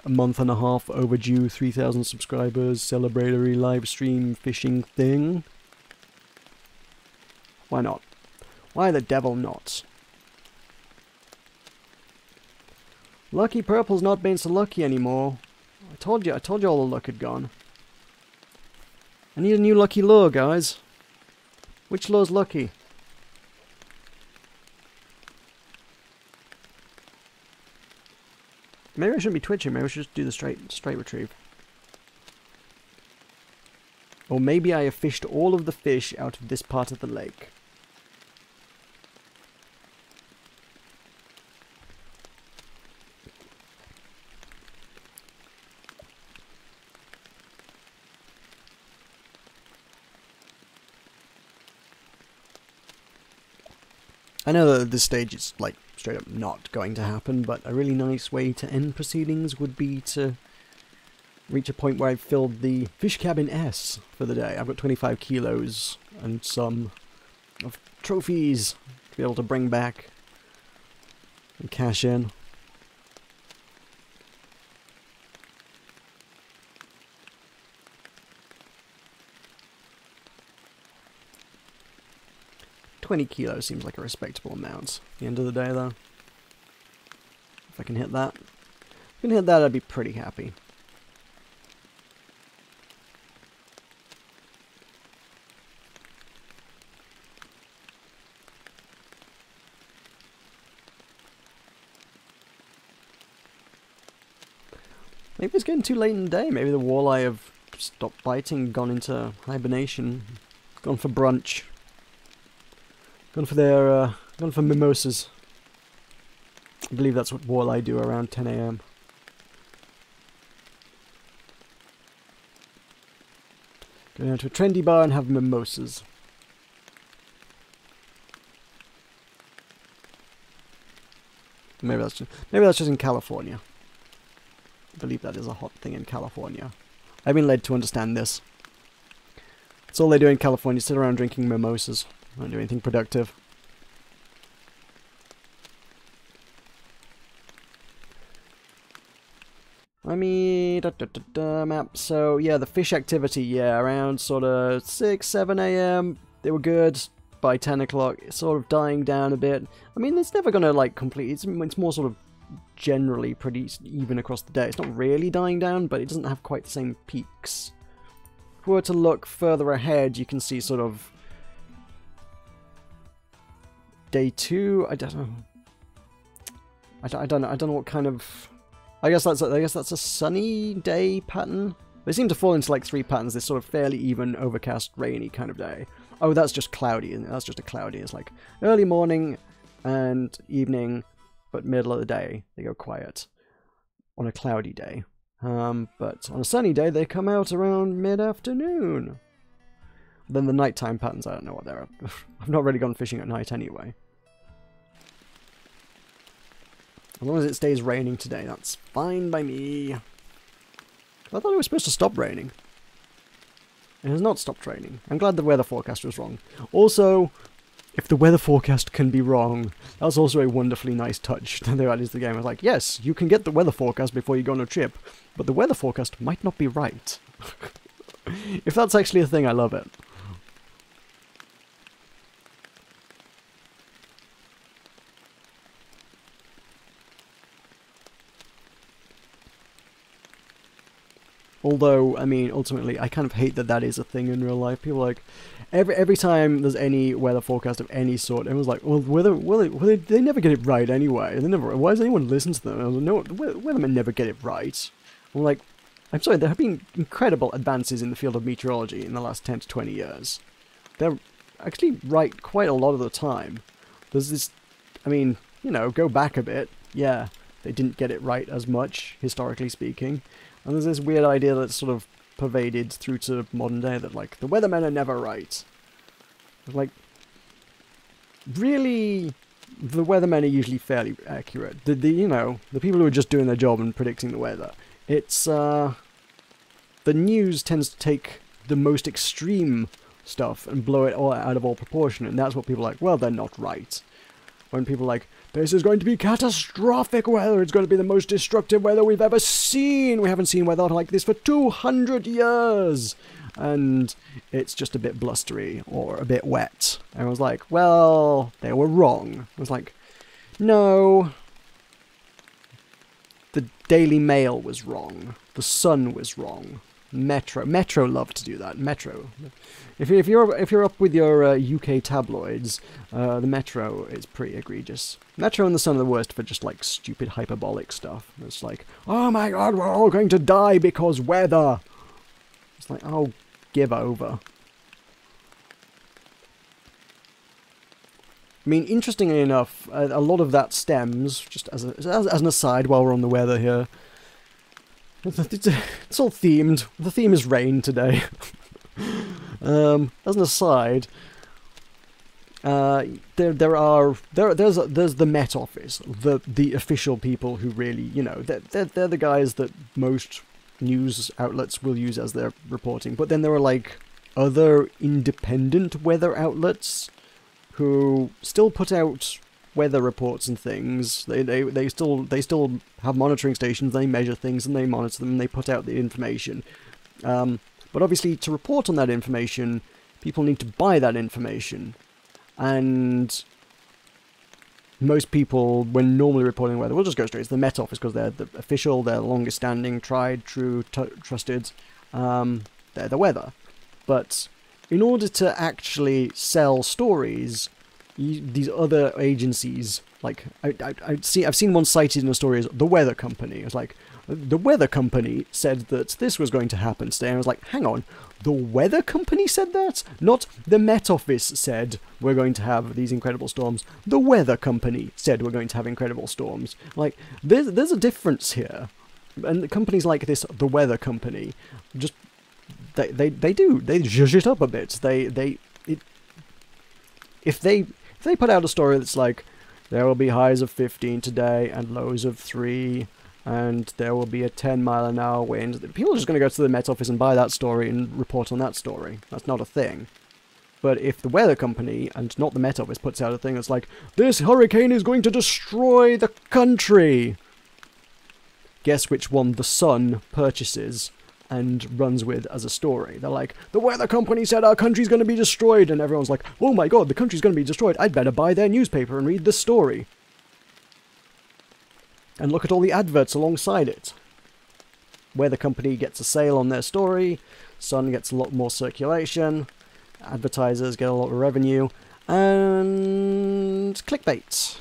a month and a half overdue 3,000 subscribers celebratory live stream fishing thing. Why not? Why the devil not? Lucky Purple's not being so lucky anymore. I told you all the luck had gone. I need a new lucky lure, guys. Which lure's lucky? Maybe I shouldn't be twitching, maybe I should just do the straight retrieve. Or maybe I have fished all of the fish out of this part of the lake. I know that at this stage it's, like, straight up not going to happen, but a really nice way to end proceedings would be to reach a point where I've filled the fish cabin S for the day. I've got 25 kilos and some of trophies to be able to bring back and cash in. $20 seems like a respectable amount at the end of the day, though. If I can hit that. If I can hit that, I'd be pretty happy. Maybe it's getting too late in the day. Maybe the walleye have stopped biting, gone into hibernation, gone for brunch. Gone for mimosas. I believe that's what walleye do around 10 AM. Go down to a trendy bar and have mimosas. Maybe that's just in California. I believe that is a hot thing in California. I've been led to understand this. That's all they do in California, sit around drinking mimosas. Don't do anything productive. I mean, map. So yeah, the fish activity, yeah, around sort of 6, 7 AM, they were good. By 10 o'clock, it's sort of dying down a bit. I mean, it's never gonna like complete. It's more sort of generally pretty even across the day. It's not really dying down, but it doesn't have quite the same peaks. If we were to look further ahead, you can see sort of day 2. I don't know. I don't know what kind of. I guess that's a sunny day pattern. They seem to fall into like 3 patterns. This sort of fairly even, overcast, rainy kind of day. Oh, that's just cloudy. That's just a cloudy. It's like early morning and evening, but middle of the day they go quiet on a cloudy day. But on a sunny day they come out around mid-afternoon. Then the nighttime patterns, I don't know what they're. I've not really gone fishing at night anyway. As long as it stays raining today, that's fine by me. I thought it was supposed to stop raining. It has not stopped raining. I'm glad the weather forecast was wrong. Also, if the weather forecast can be wrong, that's also a wonderfully nice touch that they added to the game. I was like, yes, you can get the weather forecast before you go on a trip, but the weather forecast might not be right. If that's actually a thing, I love it. Although, I mean, ultimately, I kind of hate that that is a thing in real life. People like, every time there's any weather forecast of any sort, everyone's like, well, they never get it right anyway. Why does anyone listen to them? I was like, no, weathermen never get it right. I'm like, I'm sorry, there have been incredible advances in the field of meteorology in the last 10 to 20 years. They're actually right quite a lot of the time. There's this, I mean, you know, go back a bit, yeah, they didn't get it right as much, historically speaking. And there's this weird idea that's sort of pervaded through to modern day that, like, the weathermen are never right. Like, really, the weathermen are usually fairly accurate. You know, the people who are just doing their job and predicting the weather. It's, the news tends to take the most extreme stuff and blow it all out of all proportion, and that's what people are like, well, they're not right. When people are like, this is going to be catastrophic weather, it's going to be the most destructive weather we've ever seen, we haven't seen weather like this for 200 years, and it's just a bit blustery, or a bit wet. And I was like, well, they were wrong. I was like, no, the Daily Mail was wrong, the Sun was wrong, Metro loved to do that. Metro, if you're up with your UK tabloids, the Metro is pretty egregious. Metro and the Sun are the worst for just like stupid hyperbolic stuff. It's like, oh my god, we're all going to die because weather. It's like, oh, give over. I mean, interestingly enough, a lot of that stems, just as an aside while we're on the weather here, it's all themed. The theme is rain today. As an aside, there's the Met Office, the official people who really, you know, they're the guys that most news outlets will use as their reporting. But then there are like other independent weather outlets who still put out weather reports and things. They still have monitoring stations. They measure things and they monitor them and they put out the information. But obviously, to report on that information, people need to buy that information, and most people, when normally reporting weather, will just go straight to the Met Office because they're the official, they're longest standing, tried, true, trusted. They're the weather. But in order to actually sell stories, these other agencies, like I've seen one cited in a story as the Weather Company. It's like, the Weather Company said that this was going to happen today. And I was like, hang on, the Weather Company said that? Not the Met Office said we're going to have these incredible storms. The Weather Company said we're going to have incredible storms. Like, there's a difference here. And companies like this, the Weather Company, just, they zhuzh it up a bit. If they put out a story that's like, there will be highs of 15 today and lows of 3, and there will be a 10-mile-an-hour wind, people are just going to go to the Met Office and buy that story and report on that story. That's not a thing. But if the Weather Company, and not the Met Office, puts out a thing that's like, this hurricane is going to destroy the country, guess which one the Sun purchases and runs with as a story. They're like, the Weather Company said our country's going to be destroyed, and everyone's like, oh my god, the country's going to be destroyed, I'd better buy their newspaper and read the story. And look at all the adverts alongside it. Weather Company gets a sale on their story, Sun gets a lot more circulation, advertisers get a lot of revenue, and clickbait.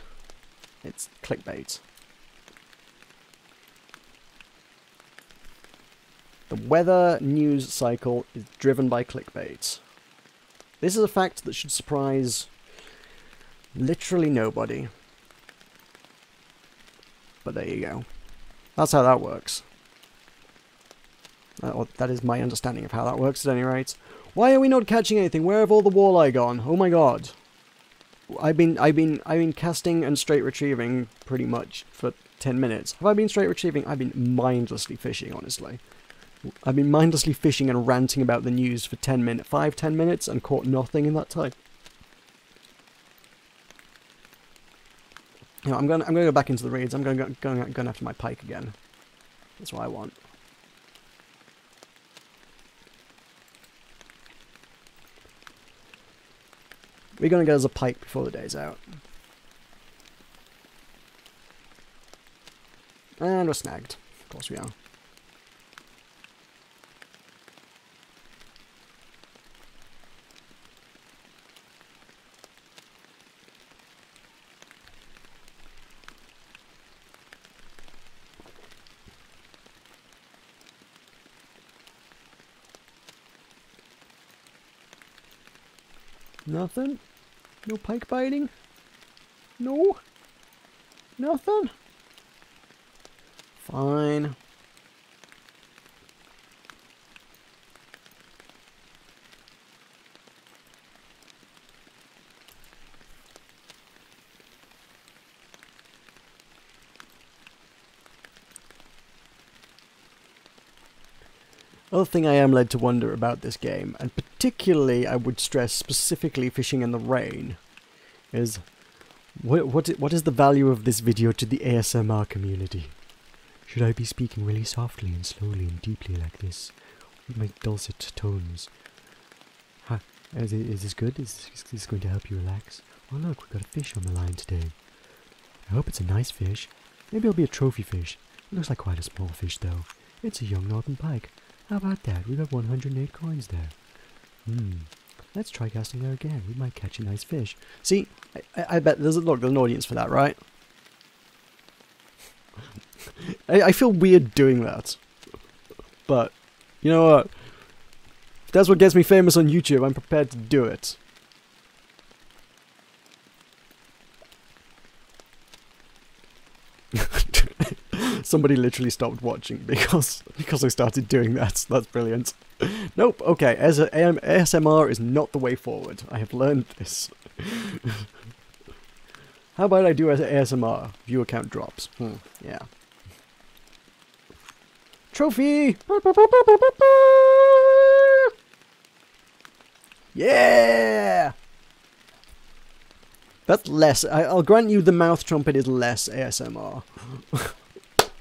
It's clickbait. The weather news cycle is driven by clickbait. This is a fact that should surprise literally nobody. But there you go. That's how that works. That is my understanding of how that works at any rate. Why are we not catching anything? Where have all the walleye gone? Oh my god. I've been casting and straight retrieving pretty much for 10 minutes. Have I been straight retrieving? I've been mindlessly fishing, honestly. I've been mindlessly fishing and ranting about the news for 10 minutes and caught nothing in that time. You know, I'm gonna go back into the reeds. I'm going after my pike again. That's what I want. We're gonna get us a pike before the day's out. And we're snagged. Of course we are. Nothing? No pike biting? No? Nothing? Fine. Other thing I am led to wonder about this game, and particularly I would stress specifically fishing in the rain, is what is the value of this video to the ASMR community? Should I be speaking really softly and slowly and deeply like this, with my dulcet tones? Is this good? Is this going to help you relax? Oh look, we've got a fish on the line today. I hope it's a nice fish. Maybe it'll be a trophy fish. It looks like quite a small fish though. It's a young northern pike. How about that? We got 108 coins there. Let's try casting there again. We might catch a nice fish. See, I bet there's an audience for that, right? I feel weird doing that. But, you know what? If that's what gets me famous on YouTube, I'm prepared to do it. Somebody literally stopped watching because I started doing that. That's brilliant. Nope, okay, ASMR is not the way forward. I have learned this. How about I do ASMR? Viewer count drops. Yeah. Trophy! Yeah! That's less. I'll grant you the mouth trumpet is less ASMR.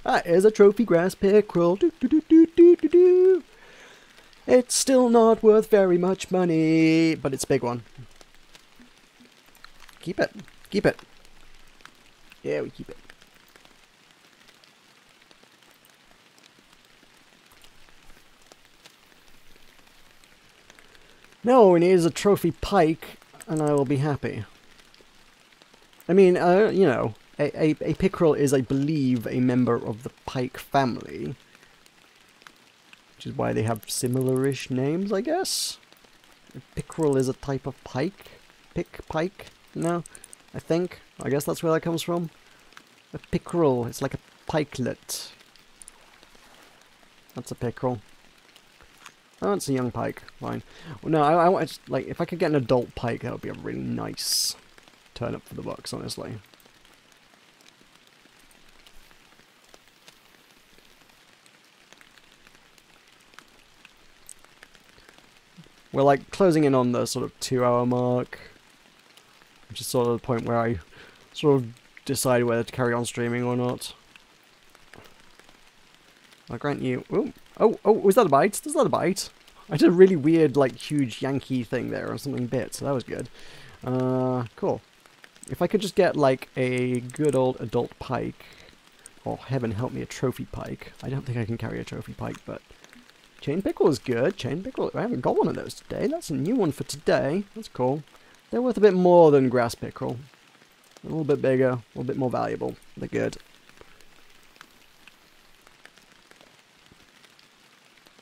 That is a trophy grass pickerel. Do, do, do, do, do, do, do. It's still not worth very much money, but it's a big one. Keep it. Keep it. Yeah, we keep it. No, and here's a trophy pike, and I will be happy. I mean, you know, a pickerel is, I believe, a member of the pike family. Which is why they have similar-ish names, I guess. A pickerel is a type of pike. Pike? No? I think. I guess that's where that comes from. A pickerel. It's like a pikelet. That's a pickerel. Oh, it's a young pike. Fine. Well, no, I want to, like, if I could get an adult pike, that would be a really nice turn up for the bucks, honestly. We're, like, closing in on the sort of 2-hour mark. Which is sort of the point where I sort of decide whether to carry on streaming or not. I'll grant you... Ooh. Oh, was that a bite? Was that a bite? I did a really weird, like, huge Yankee thing there or something bit, so that was good. Cool. If I could just get, like, a good old adult pike, or heaven help me, a trophy pike. I don't think I can carry a trophy pike, but... Chain pickle is good. Chain pickle, I haven't got one of those today. That's a new one for today. That's cool. They're worth a bit more than grass pickerel. A little bit bigger, a little bit more valuable. They're good.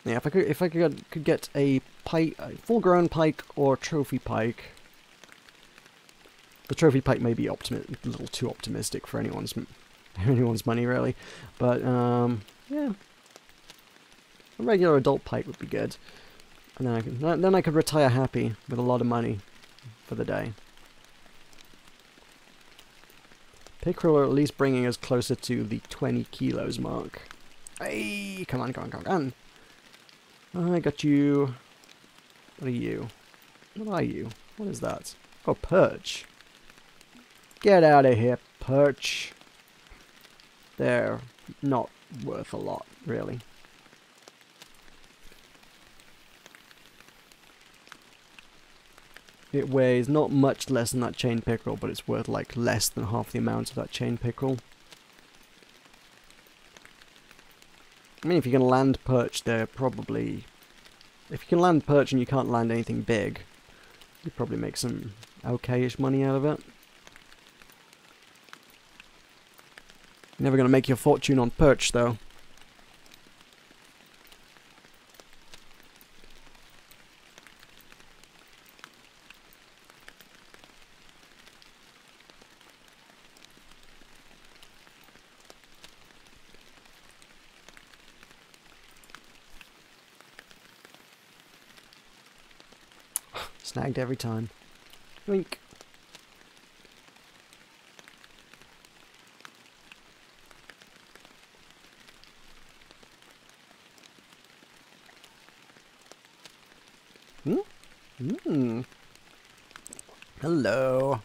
Yeah, if I could get a pike, a full-grown pike or trophy pike. The trophy pike may be a little too optimistic for anyone's money, really. But yeah, a regular adult pike would be good, and then I could retire happy with a lot of money for the day. Pickerel are at least bringing us closer to the 20 kilos mark. Hey, come on, come on, come on. I got you. What are you? What are you? What is that? Oh, perch. Get out of here, perch. They're not worth a lot, really. It weighs not much less than that chain pickerel, but it's worth like less than half the amount of that chain pickerel. I mean, if you can land perch, they're probably... If you can land perch and you can't land anything big, you probably make some okay-ish money out of it. You're never going to make your fortune on perch, though. Snagged every time. Wink. Hello.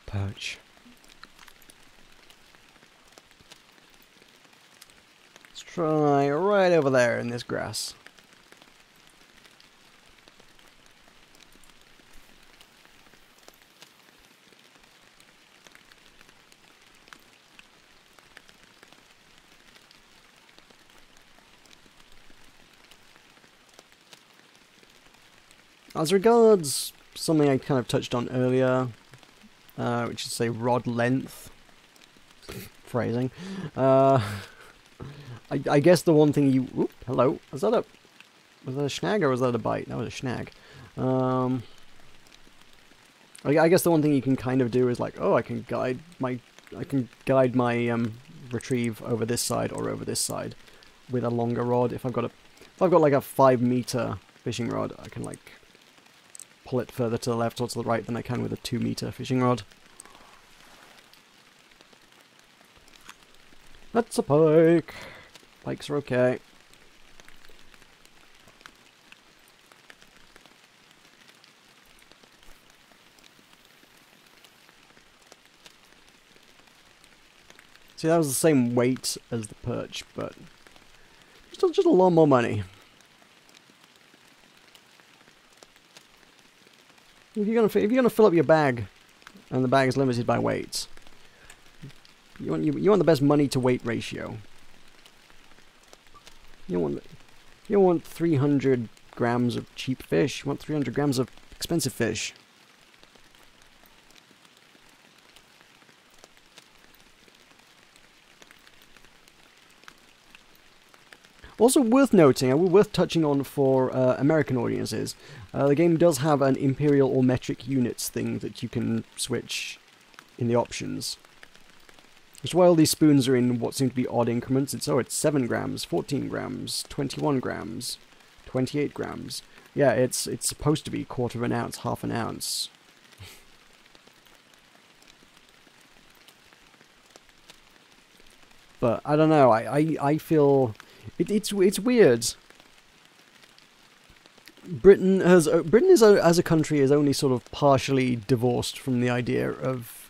Perch. Let's try right over there in this grass. As regards something I kind of touched on earlier, which is, say, rod length. Phrasing. I guess the one thing you... Oop, hello. Was that a snag or was that a bite? That was a snag. I guess the one thing you can kind of do is like, oh, I can guide my retrieve over this side or over this side with a longer rod. If I've got like a 5 meter fishing rod, I can, like, pull it further to the left or to the right than I can with a 2-meter fishing rod. That's a pike. Pikes are okay. See, that was the same weight as the perch, but just a lot more money. If you're gonna fill up your bag, and the bag is limited by weight, you want the best money to weight ratio. You don't want 300 grams of cheap fish. You want 300 grams of expensive fish. Also worth noting, and worth touching on for American audiences, the game does have an imperial or metric units thing that you can switch in the options. Which, while these spoons are in what seem to be odd increments, it's 7 grams, 14 grams, 21 grams, 28 grams. Yeah, it's supposed to be 1/4 of an ounce, 1/2 an ounce. But I don't know. I feel it's weird. Britain as a country is only sort of partially divorced from the idea of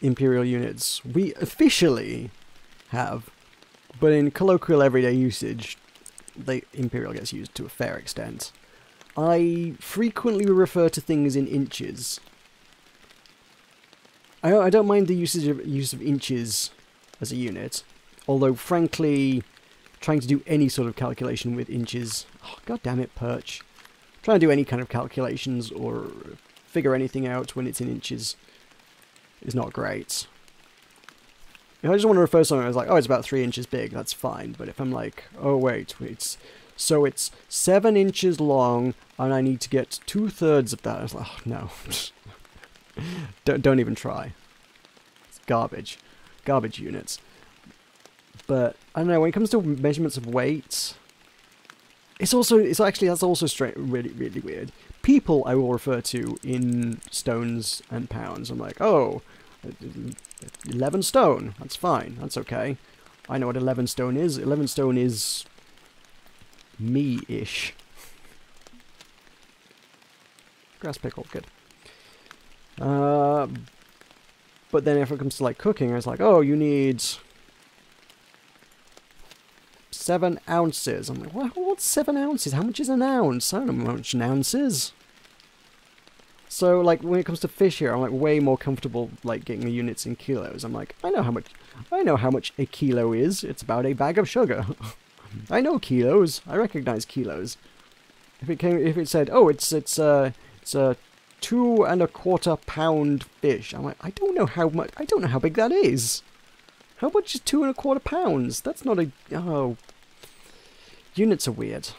imperial units. We officially have, but in colloquial everyday usage, imperial gets used to a fair extent. I frequently refer to things in inches. I don't mind the use of inches as a unit, although frankly, trying to do any sort of calculation with inches, oh, god damn it, perch. Trying to do any kind of calculations or figure anything out when it's in inches is not great. If I just want to refer to something as like, oh, it's about 3 inches big, that's fine. But if I'm like, oh wait, so it's 7 inches long, and I need to get 2/3 of that. I was like, oh no, don't even try. It's garbage, garbage units. But I don't know, when it comes to measurements of weight, that's also really, really weird. People I will refer to in stones and pounds. I'm like, oh, 11 stone. That's fine. That's okay. I know what 11 stone is. 11 stone is me-ish. Grass pickle, good. But then if it comes to like cooking, it's like, oh, you need 7 ounces. I'm like, what's 7 ounces? How much is an ounce? I don't know how much an ounce is. So, like, when it comes to fish here, I'm like way more comfortable like getting the units in kilos. I'm like, I know how much a kilo is. It's about a bag of sugar. I know kilos. I recognize kilos. If it said, oh, it's a 2 1/4 pound fish, I'm like, I don't know how big that is. How much is 2 1/4 pounds? That's not a... Oh. Units are weird.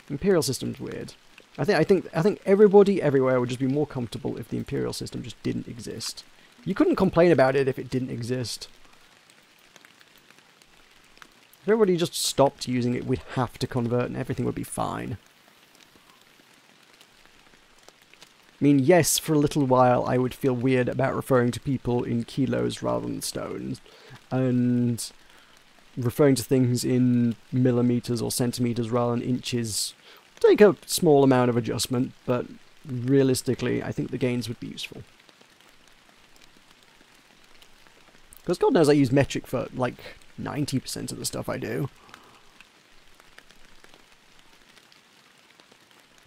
Imperial system's weird. I think everybody everywhere would just be more comfortable if the imperial system just didn't exist. You couldn't complain about it if it didn't exist. If everybody just stopped using it, we'd have to convert and everything would be fine. I mean, yes, for a little while I would feel weird about referring to people in kilos rather than stones, and referring to things in millimeters or centimeters rather than inches. Take a small amount of adjustment, but realistically, I think the gains would be useful. Because God knows I use metric for like 90% of the stuff I do.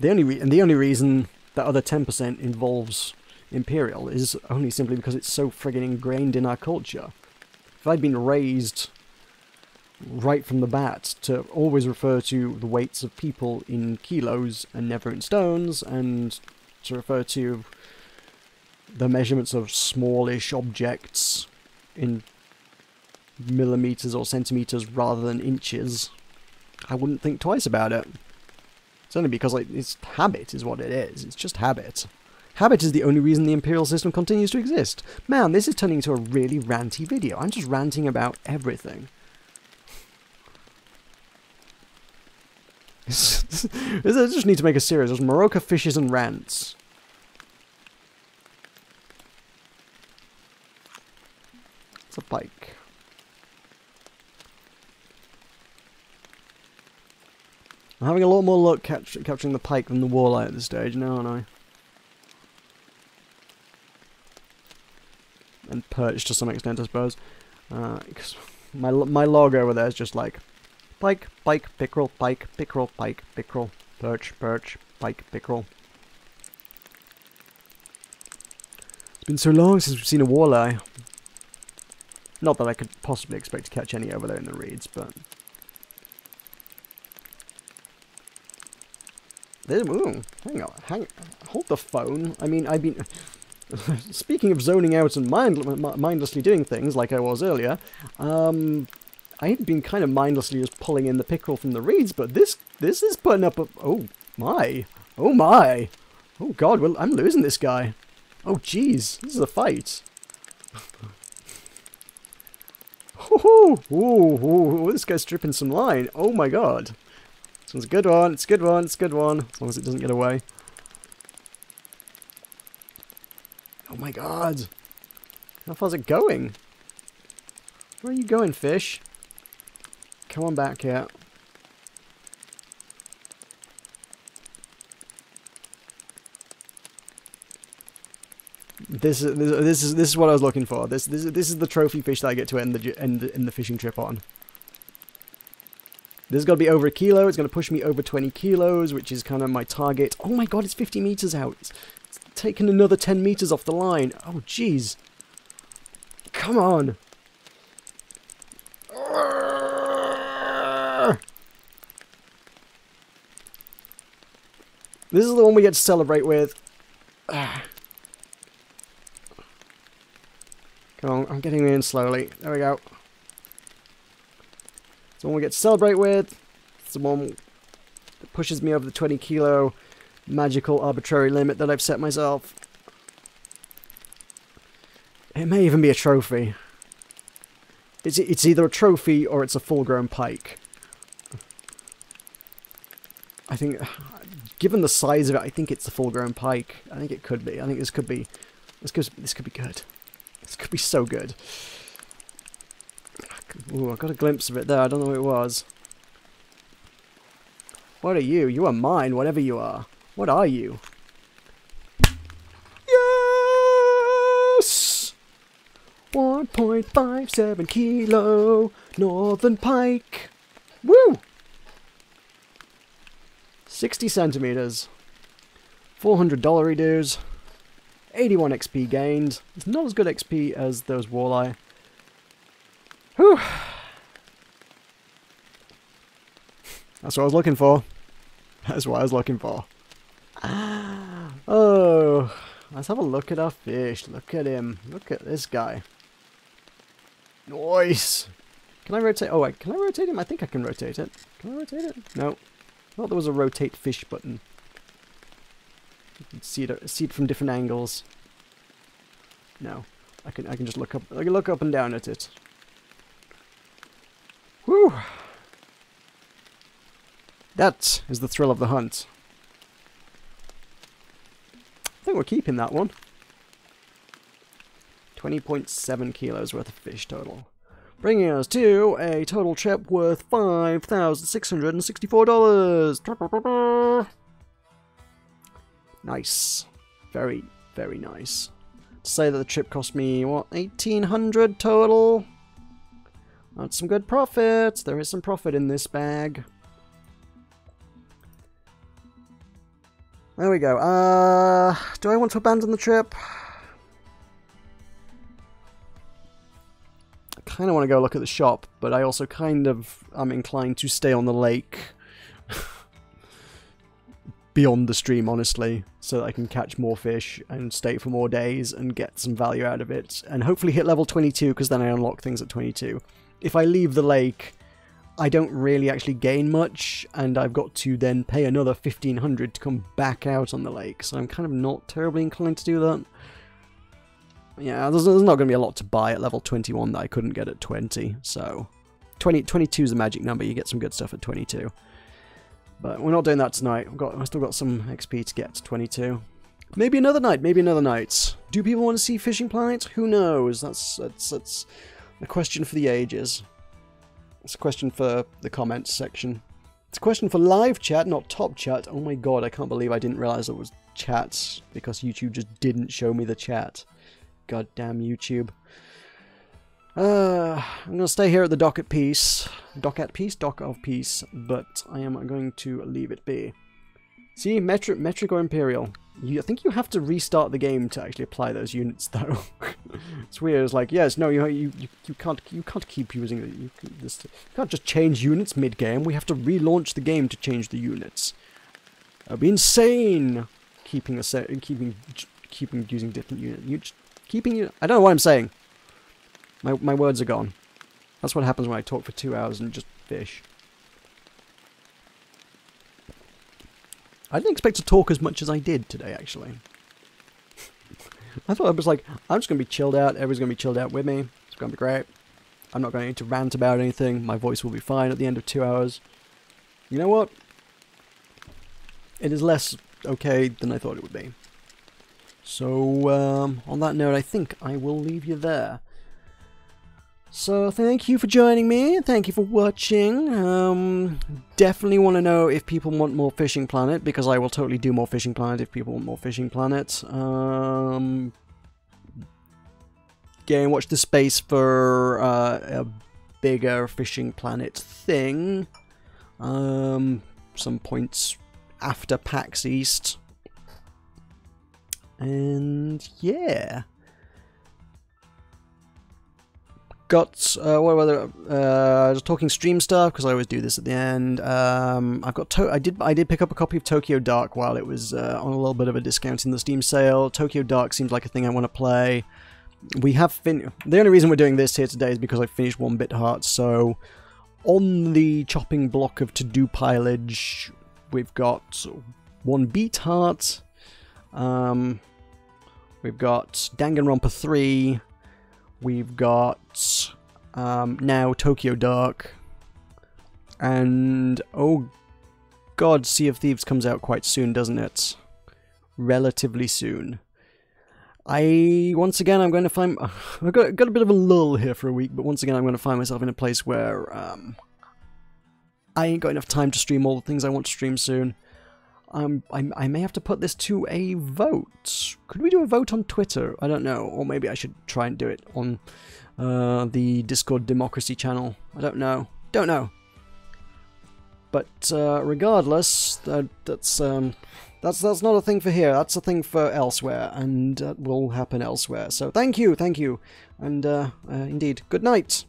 The only reason that other 10% involves imperial is only simply because it's so friggin' ingrained in our culture. If I'd been raised right from the bat to always refer to the weights of people in kilos and never in stones, and to refer to the measurements of smallish objects in millimeters or centimeters rather than inches, I wouldn't think twice about it. It's only because like it's habit is what it is. It's just habit. Habit is the only reason the imperial system continues to exist. Man, this is turning into a really ranty video. I'm just ranting about everything. I just need to make a series. There's Meroka fishes and rants. It's a pike. I'm having a lot more luck capturing the pike than the walleye at this stage now, aren't I? And perch to some extent, I suppose. Because my log over there is just like pike, pike, pickerel, pike, pickerel, pike, pickerel, perch, perch, pike, pickerel. It's been so long since we've seen a walleye. Not that I could possibly expect to catch any over there in the reeds, but... Ooh, hang on, hold the phone. I mean, I've been... Speaking of zoning out and mindlessly doing things, like I was earlier, I had been kind of mindlessly just pulling in the pickerel from the reeds, but this is putting up a... Oh, my. Oh, my. Oh, God, well, I'm losing this guy. Oh, jeez, this is a fight. Ooh, this guy's stripping some line. Oh my god. This one's a good one, it's a good one, it's a good one. As long as it doesn't get away. Oh my god. How far's it going? Where are you going, fish? Come on back here. This is what I was looking for. This is the trophy fish that I get to end the fishing trip on. This has got to be over 1 kilo. It's going to push me over 20 kilos, which is kind of my target. Oh my god, it's 50 meters out. It's taken another 10 meters off the line. Oh jeez. Come on. This is the one we get to celebrate with. Come on, I'm getting in slowly. There we go. It's the one we get to celebrate with. It's the one that pushes me over the 20 kilo magical arbitrary limit that I've set myself. It may even be a trophy. It's either a trophy or it's a full-grown pike. I think, given the size of it, I think it's a full-grown pike. I think it could be. I think this could be good. This could be so good. Ooh, I got a glimpse of it there. I don't know what it was. What are you? You are mine, whatever you are. What are you? Yes! 1.57 kilo northern pike. Woo! 60 centimeters. $400 dues. 81 XP gained. It's not as good XP as those walleye. Whew. That's what I was looking for. That's what I was looking for. Oh, let's have a look at our fish. Look at him. Look at this guy. Nice. Can I rotate? Oh wait, can I rotate him? I think I can rotate it. Can I rotate it? No. I thought there was a rotate fish button. You can see it from different angles. No, I can just look up. I can look up and down at it. Whew! That is the thrill of the hunt. I think we're keeping that one. 20.7 kilos worth of fish total, bringing us to a total trip worth $5,664. Nice. Very, very nice. To say that the trip cost me, what, 1,800 total? That's some good profit. There is some profit in this bag. There we go. Do I want to abandon the trip? I kind of want to go look at the shop, but I also kind of am inclined to stay on the lake. Beyond the stream, honestly, so that I can catch more fish and stay for more days and get some value out of it, and hopefully hit level 22, because then I unlock things at 22. If I leave the lake, I don't really actually gain much, and I've got to then pay another 1,500 to come back out on the lake, so I'm kind of not terribly inclined to do that. Yeah, there's not going to be a lot to buy at level 21 that I couldn't get at 20, so 22 is the magic number. You get some good stuff at 22. But we're not doing that tonight. I've still got some XP to get to 22. Maybe another night, maybe another night. Do people want to see Fishing Planet? Who knows? That's a question for the ages. It's a question for the comments section. It's a question for live chat, not top chat. Oh my god, I can't believe I didn't realise it was chats, because YouTube just didn't show me the chat. God damn YouTube. I'm going to stay here at the dock of peace, but I am going to leave it be. See, metric or imperial. I think you have to restart the game to actually apply those units, though. It's weird. It's like, yes, no, you can't keep using it. You can't just change units mid-game. We have to relaunch the game to change the units. That'd be insane. Keeping using different units. I don't know what I'm saying. My words are gone. That's what happens when I talk for 2 hours and just fish. I didn't expect to talk as much as I did today, actually. I thought I was like, I'm just going to be chilled out, everyone's going to be chilled out with me, it's going to be great. I'm not going to need to rant about anything, my voice will be fine at the end of 2 hours. You know what? It is less okay than I thought it would be. So, on that note, I think I will leave you there. So, thank you for joining me, thank you for watching. Definitely want to know if people want more Fishing Planet, because I will totally do more Fishing Planet if people want more Fishing Planet. Again, watch the space for a bigger Fishing Planet thing. Some points after PAX East. And, yeah. Got just talking stream stuff, because I always do this at the end. I've got I did pick up a copy of Tokyo Dark while it was on a little bit of a discount in the Steam sale. Tokyo Dark seems like a thing I want to play. We have the only reason we're doing this here today is because I finished 1-Bit Heart. So on the chopping block of to-do pilage, we've got 1-Beat Heart. We've got Danganronpa 3. We've got now Tokyo Dark, and oh god, Sea of Thieves comes out quite soon, doesn't it? Relatively soon. Once again, I'm going to find... I've got a bit of a lull here for a week, but once again I'm going to find myself in a place where I ain't got enough time to stream all the things I want to stream soon. I may have to put this to a vote. Could we do a vote on Twitter? I don't know. Or maybe I should try and do it on the Discord Democracy channel. I don't know. Don't know. But regardless, that's not a thing for here. That's a thing for elsewhere, and that will happen elsewhere. So thank you, and indeed, good night.